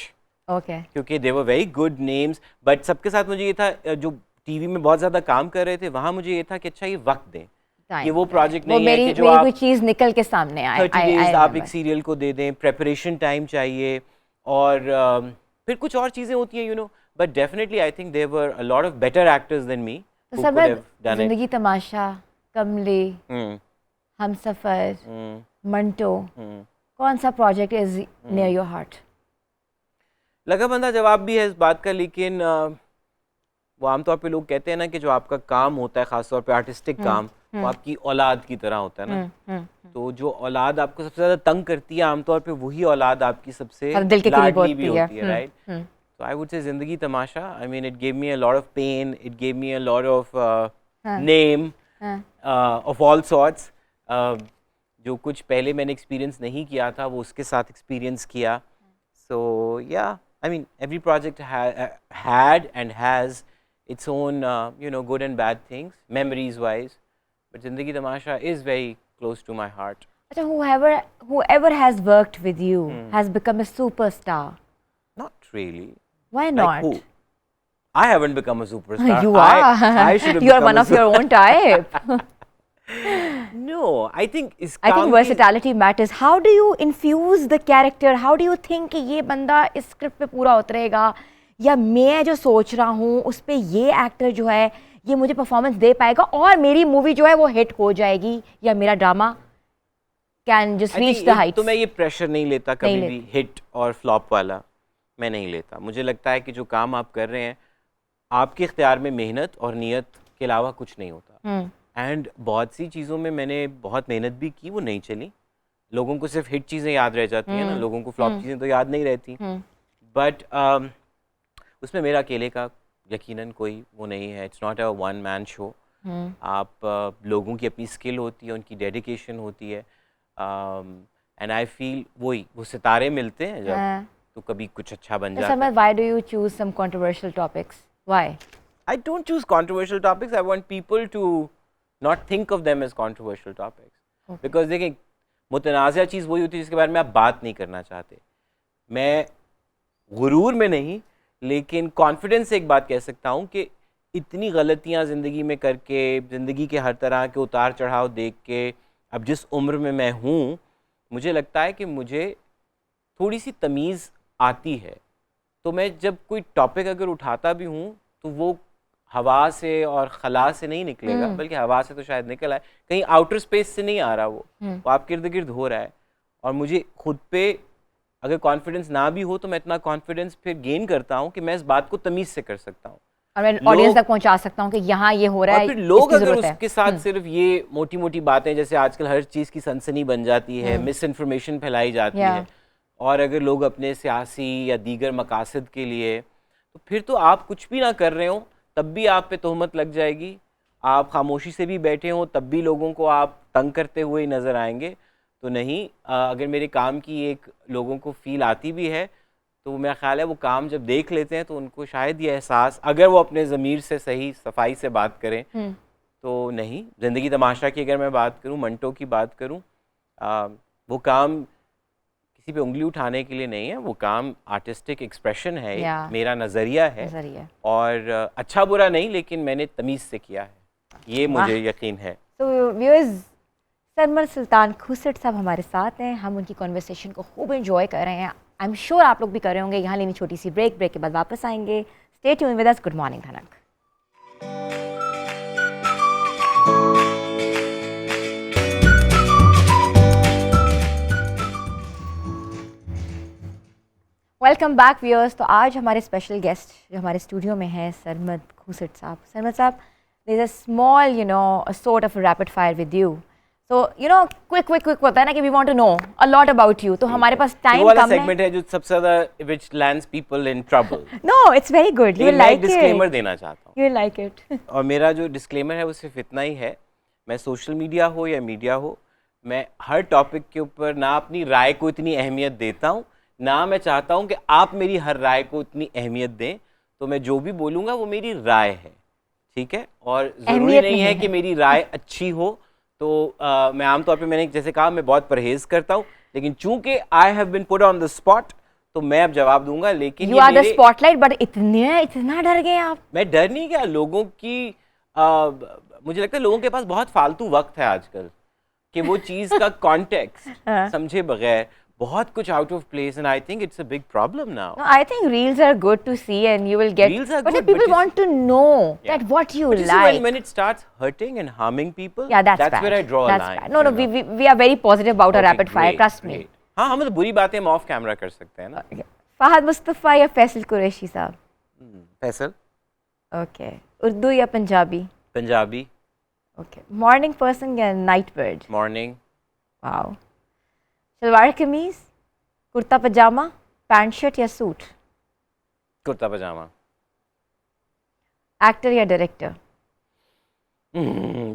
ओके। क्योंकि they were very good names, but सबके साथ मुझे ये था, जो टीवी में बहुत ज़्यादा काम कर रहे थे वहाँ मुझे ये था कि अच्छा ये वक्त दें, ये वो प्रोजेक्ट नहीं है कि जो आप कोई चीज़ निकल के सामने आए। 30 डेज आप एक सीरियल को दे दें, प्रेपरेशन टाइम चाहिए, और फिर कुछ और चीज़ें होती हैं, you know, but definitely I think there were a lot of better actors than me तो who sir, could have done it. जिंदगी तमाशा, कमली, हम्म, हमसफर, हम्म, मंटो, हम्म। कौन सा project is near your heart? लगा बंदा जवाब भी है इस बात का, लेकिन वो आमतौर पे लोग कहते हैं ना कि जो आपका काम होता है, खासतौर पे आर्टिस्टिक काम, वो आपकी औलाद की तरह होता है ना। तो जो औलाद आपको सबसे ज़्यादा तंग करती है आमतौर पे, वही औलाद आपकी सबसे दिल के करीब लाडली भी होती है। होती है, right? So I would say ज़िंदगी तमाशा, I mean it gave me a lot of pain, it gave me a lot of name of all sorts. जो कुछ पहले मैंने एक्सपीरियंस नहीं किया था वो उसके साथ एक्सपीरियंस किया. So yeah, I mean every project had and has its own you know, good and bad things, memories wise. But ज़िंदगी तमाशा is very close to my heart. अच्छा, whoever has worked with you has become a superstar. Not really. Why Like not? who? I haven't become a superstar. You are. I should have You are become one a of your own type. No, I think इस I think काम की versatility matters. How do you infuse the character? How do you think कि ये बंदा इस script पे पूरा उतरेगा, या मैं जो सोच रहा हूँ उस पे ये एक्टर जो है ये मुझे परफॉर्मेंस दे पाएगा और मेरी मूवी जो है वो हिट हो जाएगी, या मेरा drama can just I reach think the Heights? तो मैं ये प्रेशर नहीं लेता कभी नहीं भी, हिट और फ्लॉप वाला मैं नहीं लेता। मुझे लगता है कि जो काम आप कर रहे हैं आपके इख्तियार में मेहनत और नियत के अलावा कुछ नहीं होता। एंड बहुत सी चीज़ों में मैंने बहुत मेहनत भी की, वो नहीं चली। लोगों को सिर्फ हिट चीज़ें याद रह जाती हैं ना, लोगों को फ्लॉप चीज़ें तो याद नहीं रहती। बट उसमें मेरा अकेले का यकीनन कोई वो नहीं है। It's not a one man show. आप लोगों की अपनी स्किल होती है, उनकी डेडिकेशन होती है। एंड आई फील वो सितारे मिलते हैं जब, तो कभी कुछ अच्छा बन जाता है। Sarmad, why do you choose some controversial topics? Why? I don't choose controversial topics. I want people to not think of them as controversial topics. Okay. Because देखें, मुतनाज़ा चीज़ वही होती है जिसके बारे में आप बात नहीं करना चाहते। मैं गुरूर में नहीं, लेकिन कॉन्फिडेंस से एक बात कह सकता हूँ कि इतनी गलतियाँ ज़िंदगी में करके, ज़िंदगी के हर तरह के उतार चढ़ाव देख के, अब जिस उम्र में मैं हूँ, मुझे लगता है कि मुझे थोड़ी सी तमीज़ आती है। तो मैं जब कोई टॉपिक अगर उठाता भी हूँ तो वो हवा से और खला से नहीं निकलेगा, बल्कि हवा से तो शायद निकल आए, कहीं आउटर स्पेस से नहीं आ रहा वो आपके इर्द गिर्द हो रहा है। और मुझे खुद पे अगर कॉन्फिडेंस ना भी हो तो मैं इतना कॉन्फिडेंस फिर गेन करता हूँ कि मैं इस बात को तमीज़ से कर सकता हूँ और मैं ऑडियंस तक पहुंचा सकता हूँ कि यहाँ ये हो रहा है। और फिर लोग इसकी अगर ज़रूरत है। उसके साथ सिर्फ ये मोटी मोटी बातें, जैसे आजकल हर चीज़ की सनसनी बन जाती है, मिस इन्फॉर्मेशन फैलाई जाती है, और अगर लोग अपने सियासी या दीगर मकासद के लिए, तो फिर तो आप कुछ भी ना कर रहे हो तब भी आप पे तोहमत लग जाएगी। आप खामोशी से भी बैठे हो तब भी लोगों को आप तंग करते हुए नज़र आएंगे। तो नहीं, अगर मेरे काम की एक लोगों को फील आती भी है तो मेरा ख्याल है वो काम जब देख लेते हैं तो उनको शायद ये एहसास, अगर वो अपने ज़मीर से सही सफाई से बात करें, तो नहीं, ज़िंदगी तमाशा की अगर मैं बात करूं, मंटो की बात करूं, वो काम किसी पे उंगली उठाने के लिए नहीं है, वो काम आर्टिस्टिक एक्सप्रेशन है, मेरा नज़रिया है, और अच्छा बुरा नहीं, लेकिन मैंने तमीज़ से किया है, ये मुझे यकीन है। तो व्यूअर्स, सरमद सुल्तान खूसट साहब हमारे साथ हैं, हम उनकी कॉन्वर्सेशन को खूब एंजॉय कर रहे हैं। आई एम श्योर आप लोग भी कर रहे होंगे। यहाँ लेनी छोटी सी ब्रेक के बाद वापस आएंगे। Stay tuned with us. Good morning Dhanak. Welcome back viewers. तो आज हमारे स्पेशल गेस्ट जो हमारे स्टूडियो में हैं, सरमद खूसट साहब। सरमद साहब, there is a small a sort of a rapid fire with you. So, quick होता है ना कि we want to know a lot about you. तो हमारे पास टाइम कम है। सेगमेंट है जो सबसे ज़्यादा which lands people in trouble. No, it's very good. You will like it. Disclaimer देना चाहता हूँ। You will like it. और मेरा जो डिस्क्लेमर है वो सिर्फ इतना ही है, मैं सोशल मीडिया हो या मीडिया हो, मैं हर टॉपिक के ऊपर ना अपनी राय को इतनी अहमियत देता हूँ, ना मैं चाहता हूँ कि आप मेरी हर राय को इतनी अहमियत दें। तो मैं जो भी बोलूँगा वो मेरी राय है, ठीक है? और ज़रूरी नहीं है कि मेरी राय अच्छी हो। तो मैं आमतौर पे, मैंने जैसे कहा, मैं बहुत परहेज़ करता हूँ, लेकिन चूंकि I have been put on the spot तो मैं अब जवाब दूंगा। लेकिन you are the spotlight, but इतना डर गए आप? मैं डर नहीं गया। लोगों की मुझे लगता है लोगों के पास बहुत फालतू वक्त है आजकल कि वो चीज़ का कॉन्टेक्स्ट समझे बगैर बहुत कुछ out of place, and I think it's a big problem now. No, I think reels are good to see, and you will get. Reels are but good, people want to know that what you like. When it starts hurting and harming people, yeah, that's bad. where I draw a line. No, we are very positive about our rapid fire. Trust me. हाँ, हम तो बुरी बातें हम of camera कर सकते हैं ना। फहद मुस्तफ़ा या फैसल कुरैशी साहब? फैसल। Okay. उर्दू या Punjabi? Punjabi. Okay. Morning person या night bird? Morning. Wow. Salwar kameez, kurta pyjama, pant shirt या सूट? कुर्ता पजामा। एक्टर या director?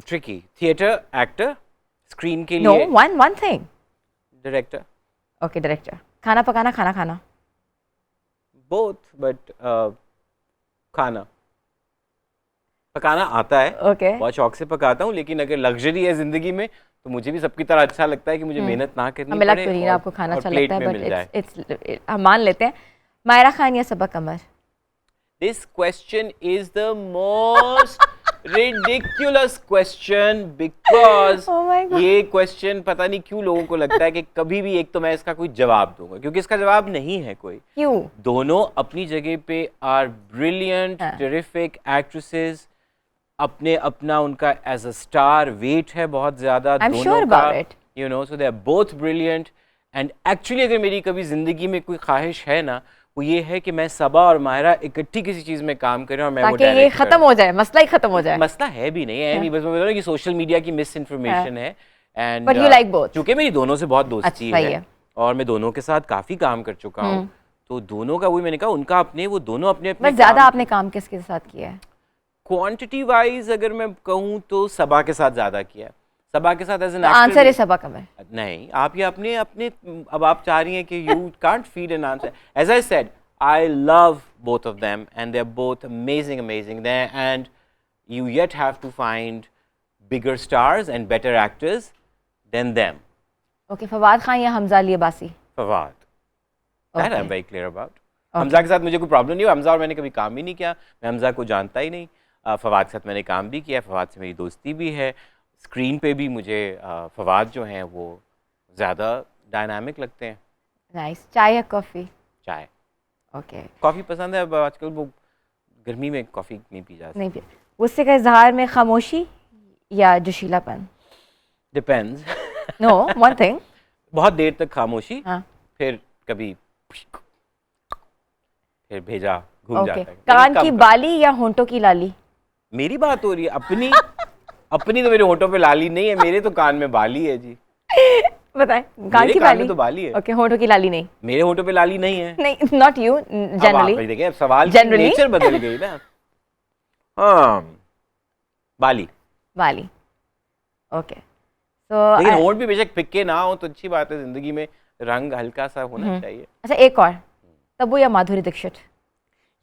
Tricky. Theatre, actor, screen के लिए। No, one thing. Director. Okay, director. खाना पकाना, खाना खाना? बोथ, बट खाना पकाना आता है। Okay. बहुत शौक से पकाता हूँ, लेकिन अगर लग्जरी है जिंदगी में तो मुझे भी सबकी तरह अच्छा लगता है कि मुझे मेहनत ना करनी हमें पड़े लगता है आपको खाना अच्छा प्लेट लगता है, में मिल जाए। बट इट्स हम मान लेते हैं। मायरा खान या सबा कमर? This question is the most ridiculous question because Oh my God. ये question पता नहीं क्यों लोगों को लगता है कि कभी भी एक तो मैं इसका कोई जवाब दूंगा, क्योंकि इसका जवाब नहीं है कोई। क्यों? दोनों अपनी जगह पे आर ब्रिलियंट, टेरिफिक एक्ट्रेसेस, अपने अपना उनका एज अ स्टार वेट है बहुत ज़्यादा I'm दोनों sure का, about it. You know, so they are both brilliant. And actually अगर मेरी कभी ज़िंदगी में कोई ख्वाहिश है ना, वो ये है कि मैं सबा और मायरा इकट्ठी किसी चीज़ में काम करें और मैं वो ताकि ये डायरेक्ट खत्म हो जाए, मसला ही खत्म हो जाए। मसला है भी नहीं है, नहीं, बस मैं बोल रहा हूँ कि सोशल मीडिया की मिस इन्फॉर्मेशन है। And But you like both. चूंकि मेरी दोनों से बहुत दोस्ती अच्छा, है और मैं दोनों के साथ काफ़ी काम कर चुका हूँ, तो दोनों का वही मैंने कहा उनका अपने, वो दोनों अपने अपने बस ज़्यादा आपने काम किसके साथ किया है? क्वांटिटी वाइज अगर मैं कहूँ तो सबा के साथ ज़्यादा किया है। सबा के साथ एज एन आंसर है सबा कमर। नहीं, आप ये अपने अपने अब आप चाह रही हैं कि you can't feed an answer. As I said, I love both of them and they're both amazing there, and you yet have to find bigger stars and better actors than them. Okay, Fawad Khan या Hamza Ali Abbasi? Fawad, that Okay. I'm very clear about. Hamza के साथ मुझे कोई problem नहीं हुआ, हमजा और मैंने कभी काम ही नहीं किया, मैं हमजा को जानता ही नहीं। फवाद के साथ मैंने काम भी किया, फवाद से मेरी दोस्ती भी है, स्क्रीन पे भी मुझे फवाद जो हैं वो ज़्यादा डायनामिक लगते हैं। नाइस। चाय या कॉफ़ी? चाय। ओके। कॉफ़ी पसंद है, अब आजकल वो गर्मी में कॉफ़ी नहीं पी जाती। नहीं पी। गुस्से का इजहार में खामोशी या जोशीलापन? डिपेंड्स। No, one thing. बहुत देर तक खामोशी, हाँ। फिर कभी फिर भेजा घूम ओके। जाता है। लेकिन कान कम की कम। बाली या होंठों की लाली? मेरी बात हो रही है अपनी। अपनी तो मेरे होठों पे लाली नहीं है, मेरे तो कान में बाली है जी। बताएं। कान मेरे की कान बाली में तो बाली है। ओके, होंठों की लाली नहीं? मेरे होठों पे लाली नहीं है। नहीं, नॉट यू, अब जनरली। आप देखिए, अब सवाल की Generally? नेचर बदल गई ना। हाँ, बाली। बाली। ओके। तो लेकिन होंठ भी बेशक फिक्के ना हो तो अच्छी बात है, जिंदगी में रंग हल्का सा होना चाहिए। अच्छा, एक और, तब्बू या माधुरी दीक्षित?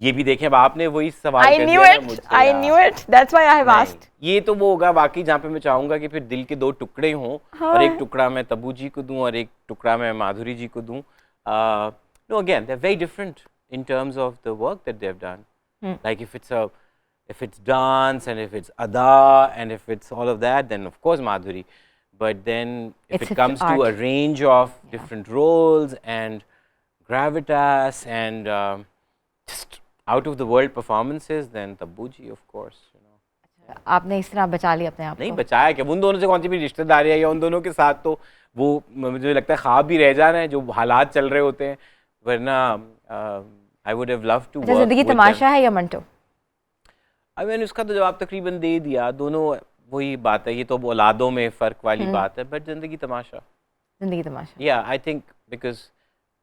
ये भी देखें, अब आपने वही सवाल आई कर न्यू दिया ना इट, मुझसे आई यार। Knew it, that's why I have asked. नहीं, ये तो वो होगा वाकई जहाँ पे मैं चाहूंगा कि फिर दिल के दो टुकड़े हों, और एक टुकड़ा मैं तब्बू जी को दूं और एक टुकड़ा मैं माधुरी जी को दूं। No, again they are very different in terms of the work that they have done. Like if it's dance and if it's ada and if it's all of that, then of course Madhuri. But then if It's it comes to a art. range of different roles and gravitas and just out of the world performances, then Tabbu ji, of course, you know. आपने इस तरह बचा लिया अपने आप नहीं को। बचाया क्या, उन दोनों से कौन सी भी रिश्तेदारी है, या उन दोनों के साथ तो वो मुझे लगता है ख्वाब भी रह जाना है जो हालात चल रहे होते हैं, वरना I would have loved to अच्छा, वर्क। जिंदगी तमाशा है या मंटो? अब मैंने उसका तो जवाब तकरीबन दे दिया, दोनों वही बात है, ये तो औलादों में फ़र्क वाली बात है, बट ज़िंदगी तमाशा। जिंदगी तमाशा। या आई थिंक बिकॉज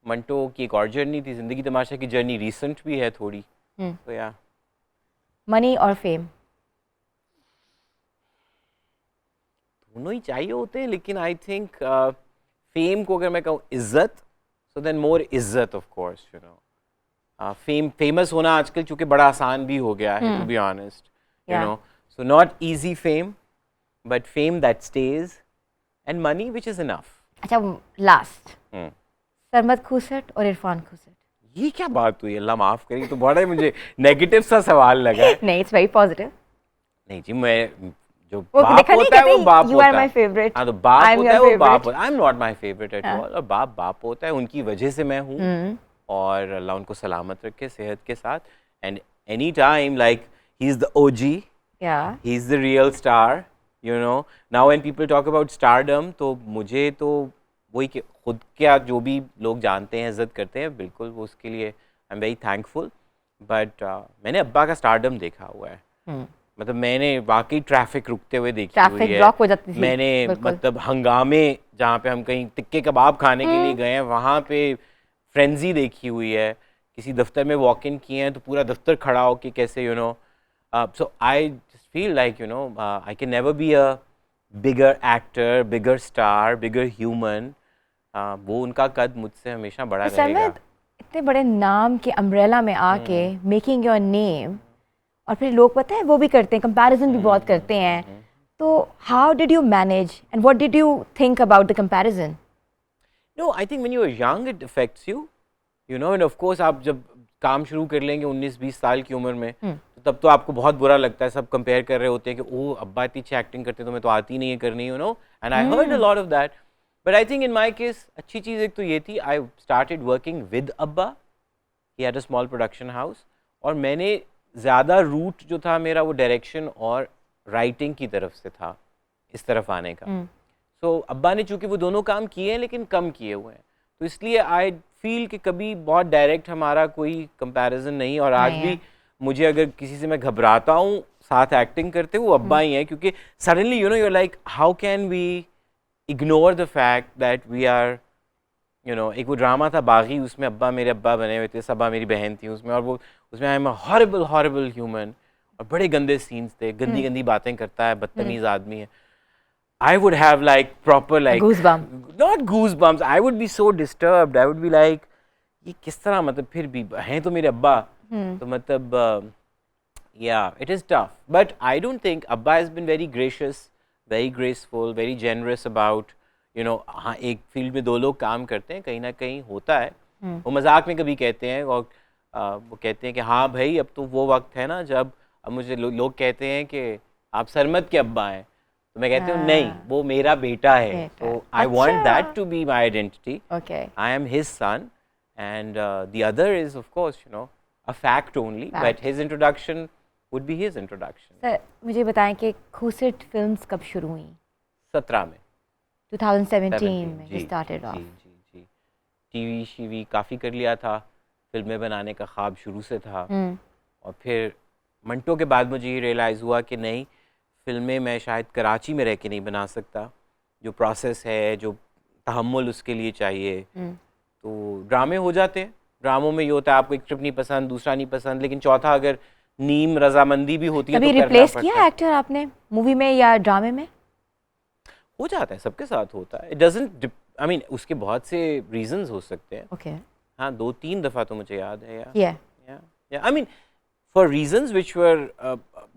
मंटो की एक और जर्नी थी, ज़िंदगी तमाशा की जर्नी रीसेंट भी है थोड़ी, तो या। मनी और फेम? दोनों ही चाहिए होते हैं, लेकिन आई थिंक फेम को अगर मैं कहूँ इज्जत, सो देन मोर इज्जत of course, you know. Famous होना आजकल चूंकि बड़ा आसान भी हो गया है, to be honest, you Yeah. No, so not easy fame, but fame that stage, and money which is enough. अच्छा, लास्ट, सरमद खूसट और इरफान खूसट? ये क्या बात हुई, अल्लाह माफ करी, तो बड़ा ही मुझे नेगेटिव सा सवाल लगा है। नहीं, इट्स वेरी पॉजिटिव। नहीं जी, मैं जो वो बाप देखा नहीं, होता है वो कहते बाप you होता are है। my favorite. हाँ, तो बाप I'm होता your है वो बाप favorite. होता है। आई am not my favourite at all, और बाप बाप होता है, उनकी वजह से मैं हूँ, और अल्लाह उनको सलामत रखे सेहत के साथ। And any time, like he is the OG, yeah he is the real star, you know. Now when people talk about stardom, तो मुझे तो वही कि खुद क्या जो भी लोग जानते हैं, इज्जत करते हैं, बिल्कुल वो उसके लिए I am very thankful. But मैंने अब्बा का स्टारडम देखा हुआ है, मतलब मैंने वाकई ट्रैफिक रुकते हुए देखी हुई ट्रैफिक है। ब्लॉक हो जाती थी। मैंने बिल्कुल। मतलब हंगामे जहाँ पे हम कहीं टिक्के कबाब खाने के लिए गए हैं, वहाँ पे फ्रेंजी देखी हुई है। किसी दफ्तर में वॉक इन किए हैं तो पूरा दफ्तर खड़ा हो कि कैसे, you know, so I just feel like, you no, I can never be a bigger actor, bigger star, bigger human. वो उनका कद मुझसे हमेशा बड़ा रहेगा। सरमद, इतने बड़े नाम के अम्ब्रेला में आके मेकिंग योर नेम, और फिर लोग पता है वो भी करते हैं, कंपैरिजन भी बहुत करते हैं, तो how did you manage and what did you think about the comparison? No, I think when you are young it affects you, you know, and of course आप जब काम शुरू कर लेंगे 19-20 साल की उम्र में, तो तब तो आपको बहुत बुरा लगता है, सब कंपेयर कर रहे होते हैं कि ओह अब्बा इतनी अच्छी एक्टिंग करते हैं तो मैं तो आती नहीं है करनी, you know, and I heard a lot of that, but I think in my case अच्छी चीज़ एक तो ये थी, I started working with अब्बा, he had a small production house, और मैंने ज़्यादा रूट जो था मेरा वो डायरेक्शन और राइटिंग की तरफ से था, इस तरफ आने का। सो अब्बा ने चूँकि वो दोनों काम किए हैं लेकिन कम किए हुए हैं, तो इसलिए आई फील कि कभी बहुत डायरेक्ट हमारा कोई कंपैरिजन नहीं, और आज भी मुझे अगर किसी से मैं घबराता हूँ साथ एक्टिंग करते वो अब्बा ही हैं, क्योंकि suddenly you know you are like how can we ignore the fact that we are, you know, एक वो ड्रामा था बागी, उसमें अब्बा मेरे अब्बा बने हुए थे, सबा मेरी बहन थी उसमें, और वो उसमें I am a horrible horrible human, और बड़े गंदे सीन्स थे, गंदी गंदी बातें करता है, बदतमीज आदमी है। I would have like proper like goosebumps. Not goosebumps. I would be so disturbed. I would be like, ये किस तरह, मतलब फिर भी हैं तो मेरे अब्बा, तो मतलब yeah, it is tough. But I don't think Abba has been very gracious, very graceful, very generous about, you know, हाँ एक फील्ड में दो लोग काम करते हैं, कहीं ना कहीं होता है, वो मजाक में कभी कहते हैं, और वो कहते हैं कि हाँ भाई अब तो वो वक्त है ना जब, अब मुझे लोग कहते हैं कि आप सरमद के अब्बा हैं, तो मैं कहती हूँ नहीं, वो मेरा बेटा है, तो I want that to be my identity, I am his son, and the other is of course you know a fact only, but his introduction would be his introduction. Sir मुझे बताएं कि खूसट फिल्म्स कब शुरू हुई? 17 में 2017 में you started off. Zee TV शीवी काफ़ी कर लिया था, फिल्में बनाने का ख्वाब शुरू से था, और फिर मंटो के बाद मुझे ये रियलाइज़ हुआ कि नहीं, फिल्में मैं शायद कराची में रह के नहीं बना सकता, जो प्रोसेस है, जो तहम्मुल उसके लिए चाहिए, तो ड्रामे हो जाते हैं, ड्रामों में ये होता है आपको एक ट्रिप नहीं पसंद, दूसरा नहीं पसंद, लेकिन चौथा अगर नीम रजामंदी भी होती है तो रिप्लेस किया एक्टर आपने मूवी में या ड्रामे में? हो जाता है, सबके साथ होता है, इट डजंट, आई मीन उसके बहुत से रीजंस हो सकते हैं। ओके हाँ 2-3 दफ़ा तो मुझे याद है या I mean for reasons which were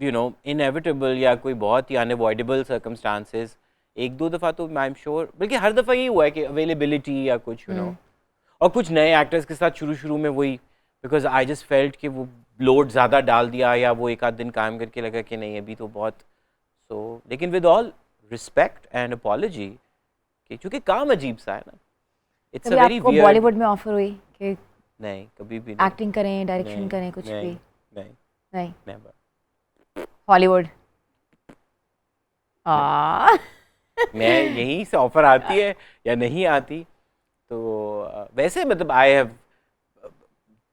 you know inevitable, या कोई बहुत ही अनअवॉइडेबल सर्कमस्टांसेस, 1-2 दफ़ा तो आई एम श्योर, बल्कि हर दफ़ा यही हुआ है कि अवेलेबिलिटी या कुछ यू नो, और कुछ नए एक्टर्स के साथ शुरू में वही, बिकॉज आई जस्ट फेल्ट कि वो लोड ज़्यादा डाल दिया, या वो एक आध दिन काम करके लगा कि नहीं अभी तो बहुत, सो लेकिन with all respect and apology कि चूँकि काम अजीब सा है ना, it's a very weird. Bollywood में ऑफर हुई कि नहीं, कभी भी नहीं, एक्टिंग करें, डायरेक्शन करें, कुछ भी नहीं नेवर, हॉलीवुड मैं यहीं से ऑफर आती है या नहीं आती, तो वैसे मतलब आई हैव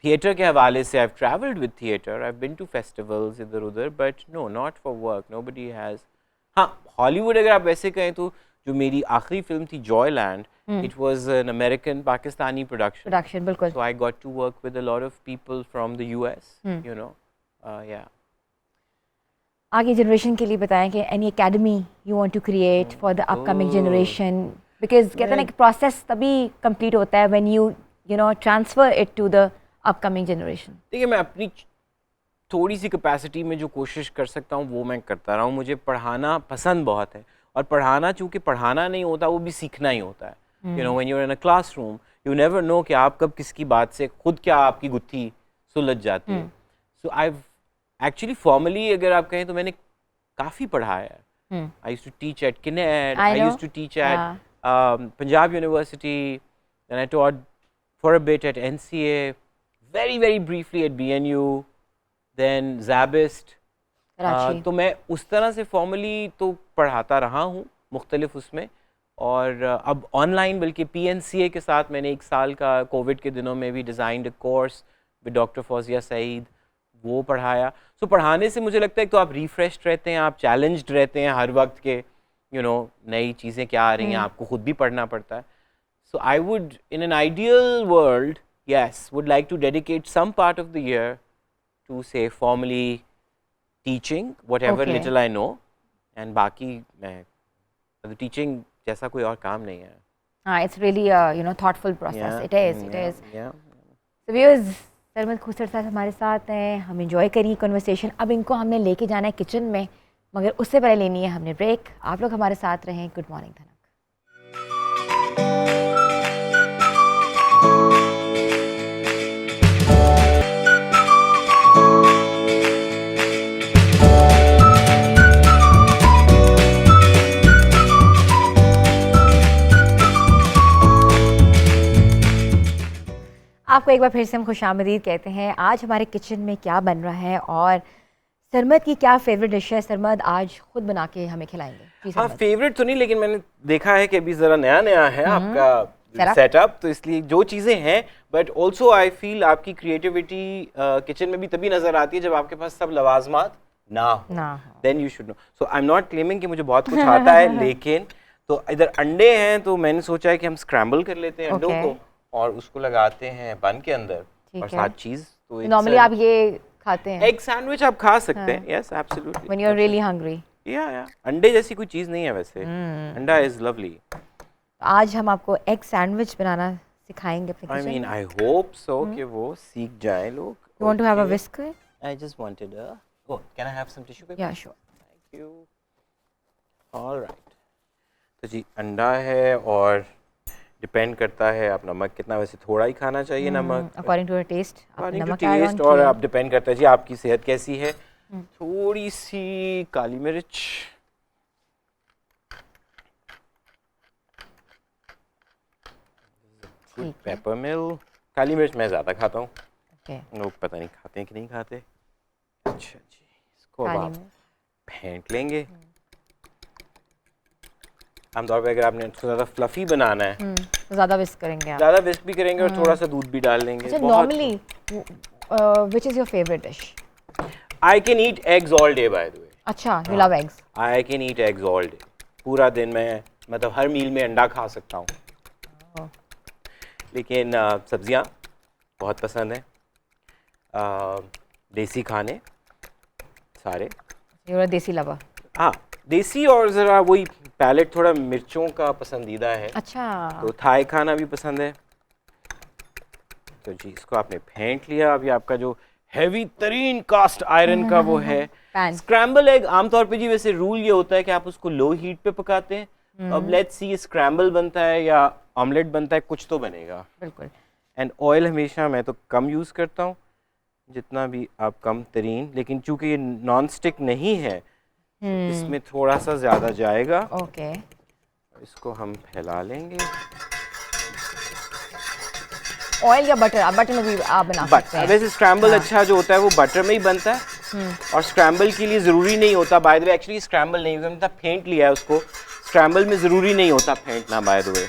थिएटर के हवाले से, I have travelled with theatre, I have been to festivals इधर उधर, but no not for work, nobody has. हाँ हॉलीवुड अगर आप वैसे कहें तो जो मेरी आखिरी फिल्म थी Joyland, it was an American Pakistani production, बिल्कुल, so I got to work with a lot of people from the US, you know, yeah. आगे जनरेशन के लिए बताएं कि any academy you want to create for the upcoming generation, because कहते हैं ना कि प्रोसेस तभी कंप्लीट होता है when you know transfer it to the upcoming generation. देखिए मैं अपनी थोड़ी सी कैपेसिटी में जो कोशिश कर सकता हूँ वो मैं करता रहा हूँ, मुझे पढ़ाना पसंद बहुत है, और पढ़ाना चूँकि पढ़ाना नहीं होता, वो भी सीखना ही होता है, you know, when you are in a classroom you never know कि आप कब किसकी बात से खुद क्या आपकी गुत्थी सुलझ जाती है। सो आई एक्चुअली फॉर्मली अगर आप कहें तो मैंने काफ़ी पढ़ाया है, I used to teach at Kinnaird, I used to teach at Punjab university, then I taught for a bit at NCA, very briefly at BNU, then Zabist, तो मैं उस तरह से फॉर्मली तो पढ़ाता रहा हूँ मुख्तलिफ उसमें, और अब ऑनलाइन बल्कि PNCA के साथ मैंने 1 साल का कोविड के दिनों में भी designed a course with doctor Fauzia Saeed, वो पढ़ाया। सो पढ़ाने से मुझे लगता है कि तो आप रिफ्रेश्ड रहते हैं, आप चैलेंज्ड रहते हैं हर वक्त के, यू नो, नई चीज़ें क्या आ रही हैं, आपको खुद भी पढ़ना पड़ता है। So I would in an ideal world yes, would like to dedicate some part of the year to say formally teaching whatever little I know, and बाकी मैं teaching जैसा कोई और काम नहीं है। हाँ, it's really a you know thoughtful process. It is. So viewers, Sarmad Khoosat साहब हमारे साथ हैं, हम enjoy करेंगे conversation। अब इनको हमने लेके जाना है किचन में मगर उससे पहले लेनी है हमने ब्रेक। आप लोग हमारे साथ रहें। गुड मॉर्निंग धनक। आपको एक बार फिर से हम खुशामदीद कहते हैं। आज हमारे किचन में क्या बन रहा है और सरमद की क्या फेवरेट डिश है, सरमद आज खुद बना के हमें खिलाएंगे। जी हाँ, सरमद। फेवरेट तो नहीं, लेकिन मैंने देखा है कि अभी ज़रा नया नया है आपका सेटअप, तो इसलिए जो चीज़ें हैं, बट ऑल्सो आई फील आपकी क्रिएटिविटी किचन में भी तभी नज़र आती है जब आपके पास सब लवाजमात ना हो, then you should know. So I am not claiming कि मुझे बहुत कुछ आता है, लेकिन तो इधर अंडे हैं तो मैंने सोचा है कि हम स्क्रैम्बल कर लेते हैं अंडों को और उसको लगाते हैं बन के अंदर और साथ चीज़। तो नॉर्मली आप ये खाते हैं? एग सैंडविच आप खा सकते हैं, yes absolutely, when you are really hungry. या अंडे जैसी कोई चीज़ नहीं है वैसे, अंडा इज लवली। आज हम आपको एग सैंडविच बनाना सिखाएंगे अपने आई किचन मीन में। आई होप सो कि वो सीख जाए लोग। You want to have a whisk? I just wanted a oh, can I have some tissue paper? या श्योर। Thank you. ऑलराइट, तो जी अंडा है और डिपेंड करता है आप नमक कितना, वैसे थोड़ा ही खाना चाहिए नमक, according to your taste. According to taste, और आप डिपेंड करता है जी आपकी सेहत कैसी है। थोड़ी सी काली मिर्च, पेपर मिल। काली मिर्च मैं ज़्यादा खाता हूँ, लोग पता नहीं खाते हैं कि नहीं खाते। अच्छा जी, इसको अब आप फेंट लेंगे। आमतौर पे अगर आपने इसको ज़्यादा फ्लफी बनाना है तो ज़्यादा विस्क करेंगे आप? ज़्यादा विस्क भी करेंगे और थोड़ा सा दूध भी डाल लेंगे। अच्छा, normally which is your favourite dish? I can eat eggs all day by the way. अच्छा, you love eggs? I can eat eggs all day, पूरा दिन में, मतलब हर मील में अंडा खा सकता हूँ। लेकिन सब्जियाँ बहुत पसंद है, देसी खाने सारे। यू आर देसी लवर? हाँ, देसी, और ज़रा वही पैलेट थोड़ा मिर्चों का पसंदीदा है। अच्छा, तो थाई खाना भी पसंद है। तो जी इसको आपने फेंट लिया। अभी आपका जो हैवी तरीन कास्ट आयरन का वो है स्क्रैम्बल एग। आमतौर पे जी वैसे रूल ये होता है कि आप उसको लो हीट पे पकाते हैं। अब लेट्स सी स्क्रैम्बल बनता है या ऑमलेट बनता है, कुछ तो बनेगा। बिल्कुल। एंड ऑयल हमेशा मैं तो कम यूज़ करता हूँ, जितना भी आप कम तरीन, लेकिन चूंकि ये नॉन स्टिक नहीं है इसमें थोड़ा सा ज़्यादा जाएगा। ओके, इसको हम फैला लेंगे। ऑयल या बटर? बटर में भी आप बना सकते हैं। वैसे स्क्रैम्बल अच्छा जो होता है वो बटर में ही बनता है, और स्क्रैम्बल के लिए ज़रूरी नहीं होता। Bye the way actually scramble नहीं, हमने फेंट लिया है उसको, स्क्रैम्बल में ज़रूरी नहीं होता फेंटना बाय द वे।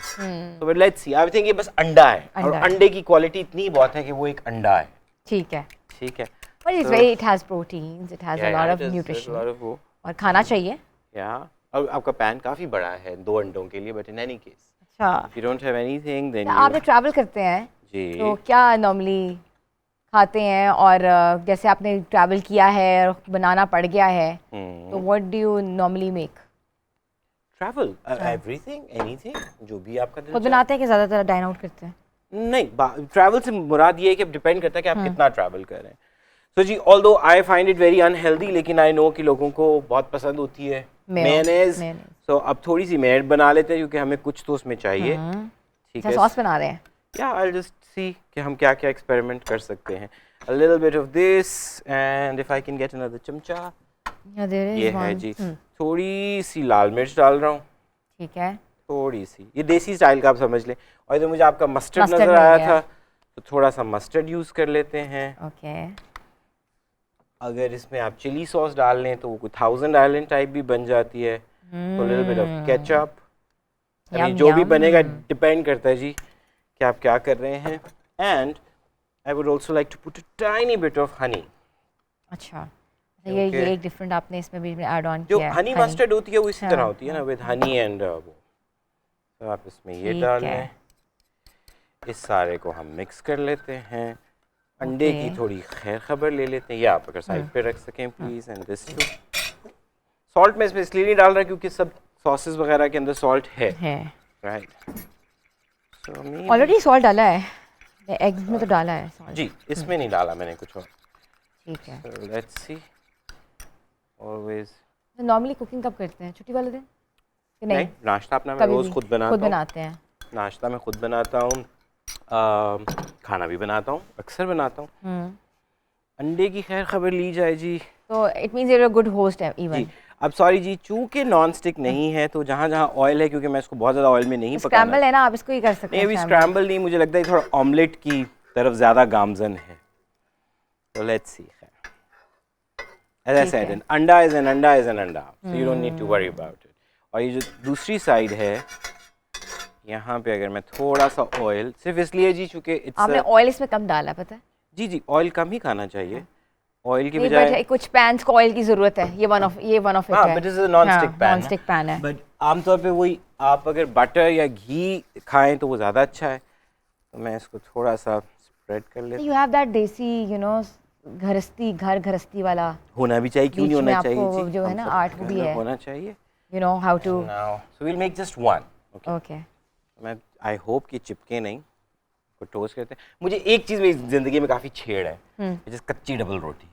तो but let's see, I think ये बस अंडा है, और अंडे की क्वालिटी इतनी बहुत है कि वो एक अंडा है। ठीक है, ठीक है। But it's very, it has proteins, it has a lot of nutrition, और खाना चाहिए। और आपका पैन काफ़ी बड़ा है 2 अंडों के लिए, बट इन एनी केस अच्छा, if you don't have anything then आप ट्रैवल करते हैं जी, तो क्या नॉर्मली खाते हैं? और जैसे आपने ट्रैवल किया है और बनाना पड़ गया है, तो what do you normally make? Travel everything, anything, जो भी आपका दिल खुद बनाते हैं कि ज़्यादातर डाइन आउट करते हैं? नहीं, ट्रैवल से मुराद ये है कि डिपेंड करता है कि आप कितना ट्रैवल कर रहे हैं। सो जी, although I find it very unhealthy, लेकिन आई नो कि लोगों को बहुत पसंद होती है मेयोनेज़। सो अब थोड़ी सी मेयोनेज़ बना लेते हैं क्योंकि हमें कुछ तो उसमें चाहिए। ठीक है, सॉस बना रहे हैं? या आई विल जस्ट सी कि हम क्या क्या एक्सपेरिमेंट कर सकते हैं। A little bit of this, and if I can get another चमचा। ये है जी, थोड़ी सी लाल मिर्च डाल रहा हूँ। ठीक है, थोड़ी सी, ये देसी स्टाइल का आप समझ लें। और इधर मुझे आपका मस्टर्ड नजर आया था, तो थोड़ा सा मस्टर्ड यूज़ कर लेते हैं। ओके। अगर इसमें आप चिली सॉस डाल लें तो वो कोई 1000 आइलैंड टाइप भी बन जाती है। तो लिटिल बिट ऑफ केचप, जो भी बनेगा डिपेंड करता है जी कि आप क्या कर रहे हैं। And I would also like to put a tiny bit of honey. अच्छा, ये एक डिफरेंट आपने इसमें भी ऐड ऑन जो किया है। हनी मस्टर्ड होती है वो इसी तरह होती है ना, विद हनी एंड वो। तो आप इसमें ये डाल लें। इस सारे को हम मिक्स कर लेते हैं। अंडे की थोड़ी खैर खबर ले लेते हैं, या आप अगर साइड पे रख सकें please. And this to salt मैं इसमें इसलिए नहीं डाल रहा क्योंकि सब सॉसेस वगैरह के अंदर सॉल्ट है। राइट, सो ऑलरेडी सॉल्ट डाला है, एग्स में तो डाला है सॉल्ट जी, इसमें नहीं डाला मैंने कुछ और। ठीक है, सो let's C, always normally cooking कब करते हैं, छुट्टी वाले दिन कि नहीं? नाश्ता अपना मैं रोज़ खुद बनाते हैं। नाश्ता मैं खुद बनाता हूँ, खाना भी बनाता हूँ, अक्सर बनाता हूँ। अंडे की खैर खबर ली जाए जी, तो it means you're a good host even. अब सॉरी जी, चूंकि नॉन स्टिक नहीं है तो जहाँ जहाँ ऑयल है, क्योंकि मैं इसको बहुत ज़्यादा ऑयल में नहीं पकाना। स्क्रैम्बल है ना, आप इसको ही कर सकते हैं। नहीं, अभी स्क्रैम्बल नहीं, मुझे लगता है थोड़ा ऑमलेट की तरफ ज़्यादा गामजन है। तो let's see. As I said, an अंडा is an अंडा is an अंडा, so you don't need to worry about it. और ये जो दूसरी साइड है, यहाँ पे अगर मैं थोड़ा सा ऑयल, सिर्फ इसलिए जी चूँकि आपने ऑयल इसमें कम डाला, पता है? जी, ऑयल कम ही खाना चाहिए। ऑयल की बजाय कुछ पैन्स को ऑयल की जरूरत है, ये वन ऑफ इट है। But this is a non stick pan. Non stick pan है। बट आमतौर पे वही, आप अगर बटर या घी खाएं तो वो ज़्यादा अच्छा है। तो मैं इसको थोड़ा सा स्प्रेड कर लेता हूँ। यू हैव दैट देसी, यू नो, गृहस्थी वाला होना भी चाहिए, क्यों नहीं होना चाहिए जी, जो है ना आर्ट वो भी है, होना चाहिए। You know how to. So we'll make just one. Okay, मैं आई होप कि चिपके नहीं, को टोस्ट करते हैं। मुझे एक चीज़ मेरी ज़िंदगी में काफ़ी छेड़ है, जिस कच्ची डबल रोटी।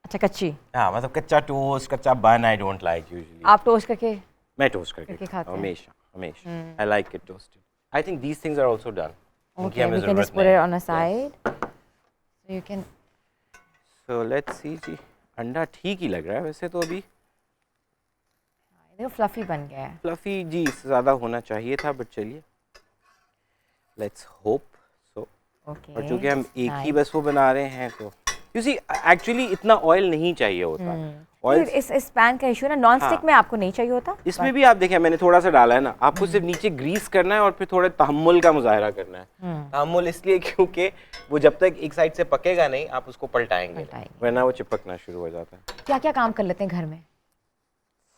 अच्छा, कच्ची? हाँ, मतलब कच्चा टोस्ट, कच्चा bun I don't like usually. आप टोस्ट करके? मैं टोस्ट करके खाते हैं हमेशा। I like it toasted. I think these things are also done. Okay, we can just put it on a side, so you can. So let's see जी, अंडा ठीक ही लग रहा है वैसे तो अभी। देखो फ्लफी बन गया है। फ्लफी जी, इससे ज़्यादा होना चाहिए था, बट चलिए, लेट्स होप सो। और चूँकि हम एक ही बस वो बना रहे हैं तो यू सी एक्चुअली इतना ऑयल नहीं चाहिए होता। ऑयल इस पैन का इशू है ना, नॉन स्टिक में आपको नहीं चाहिए होता। इसमें भी आप देखें, मैंने थोड़ा सा डाला है ना, आपको सिर्फ नीचे ग्रीस करना है और फिर थोड़े तहम्मुल का मुजाहरा करना है। तहम्मुल इसलिए क्योंकि वो जब तक एक साइड से पकेगा नहीं, आप उसको पलटाएंगे, वरना वो चिपकना शुरू हो जाता है। क्या क्या काम कर लेते हैं घर में?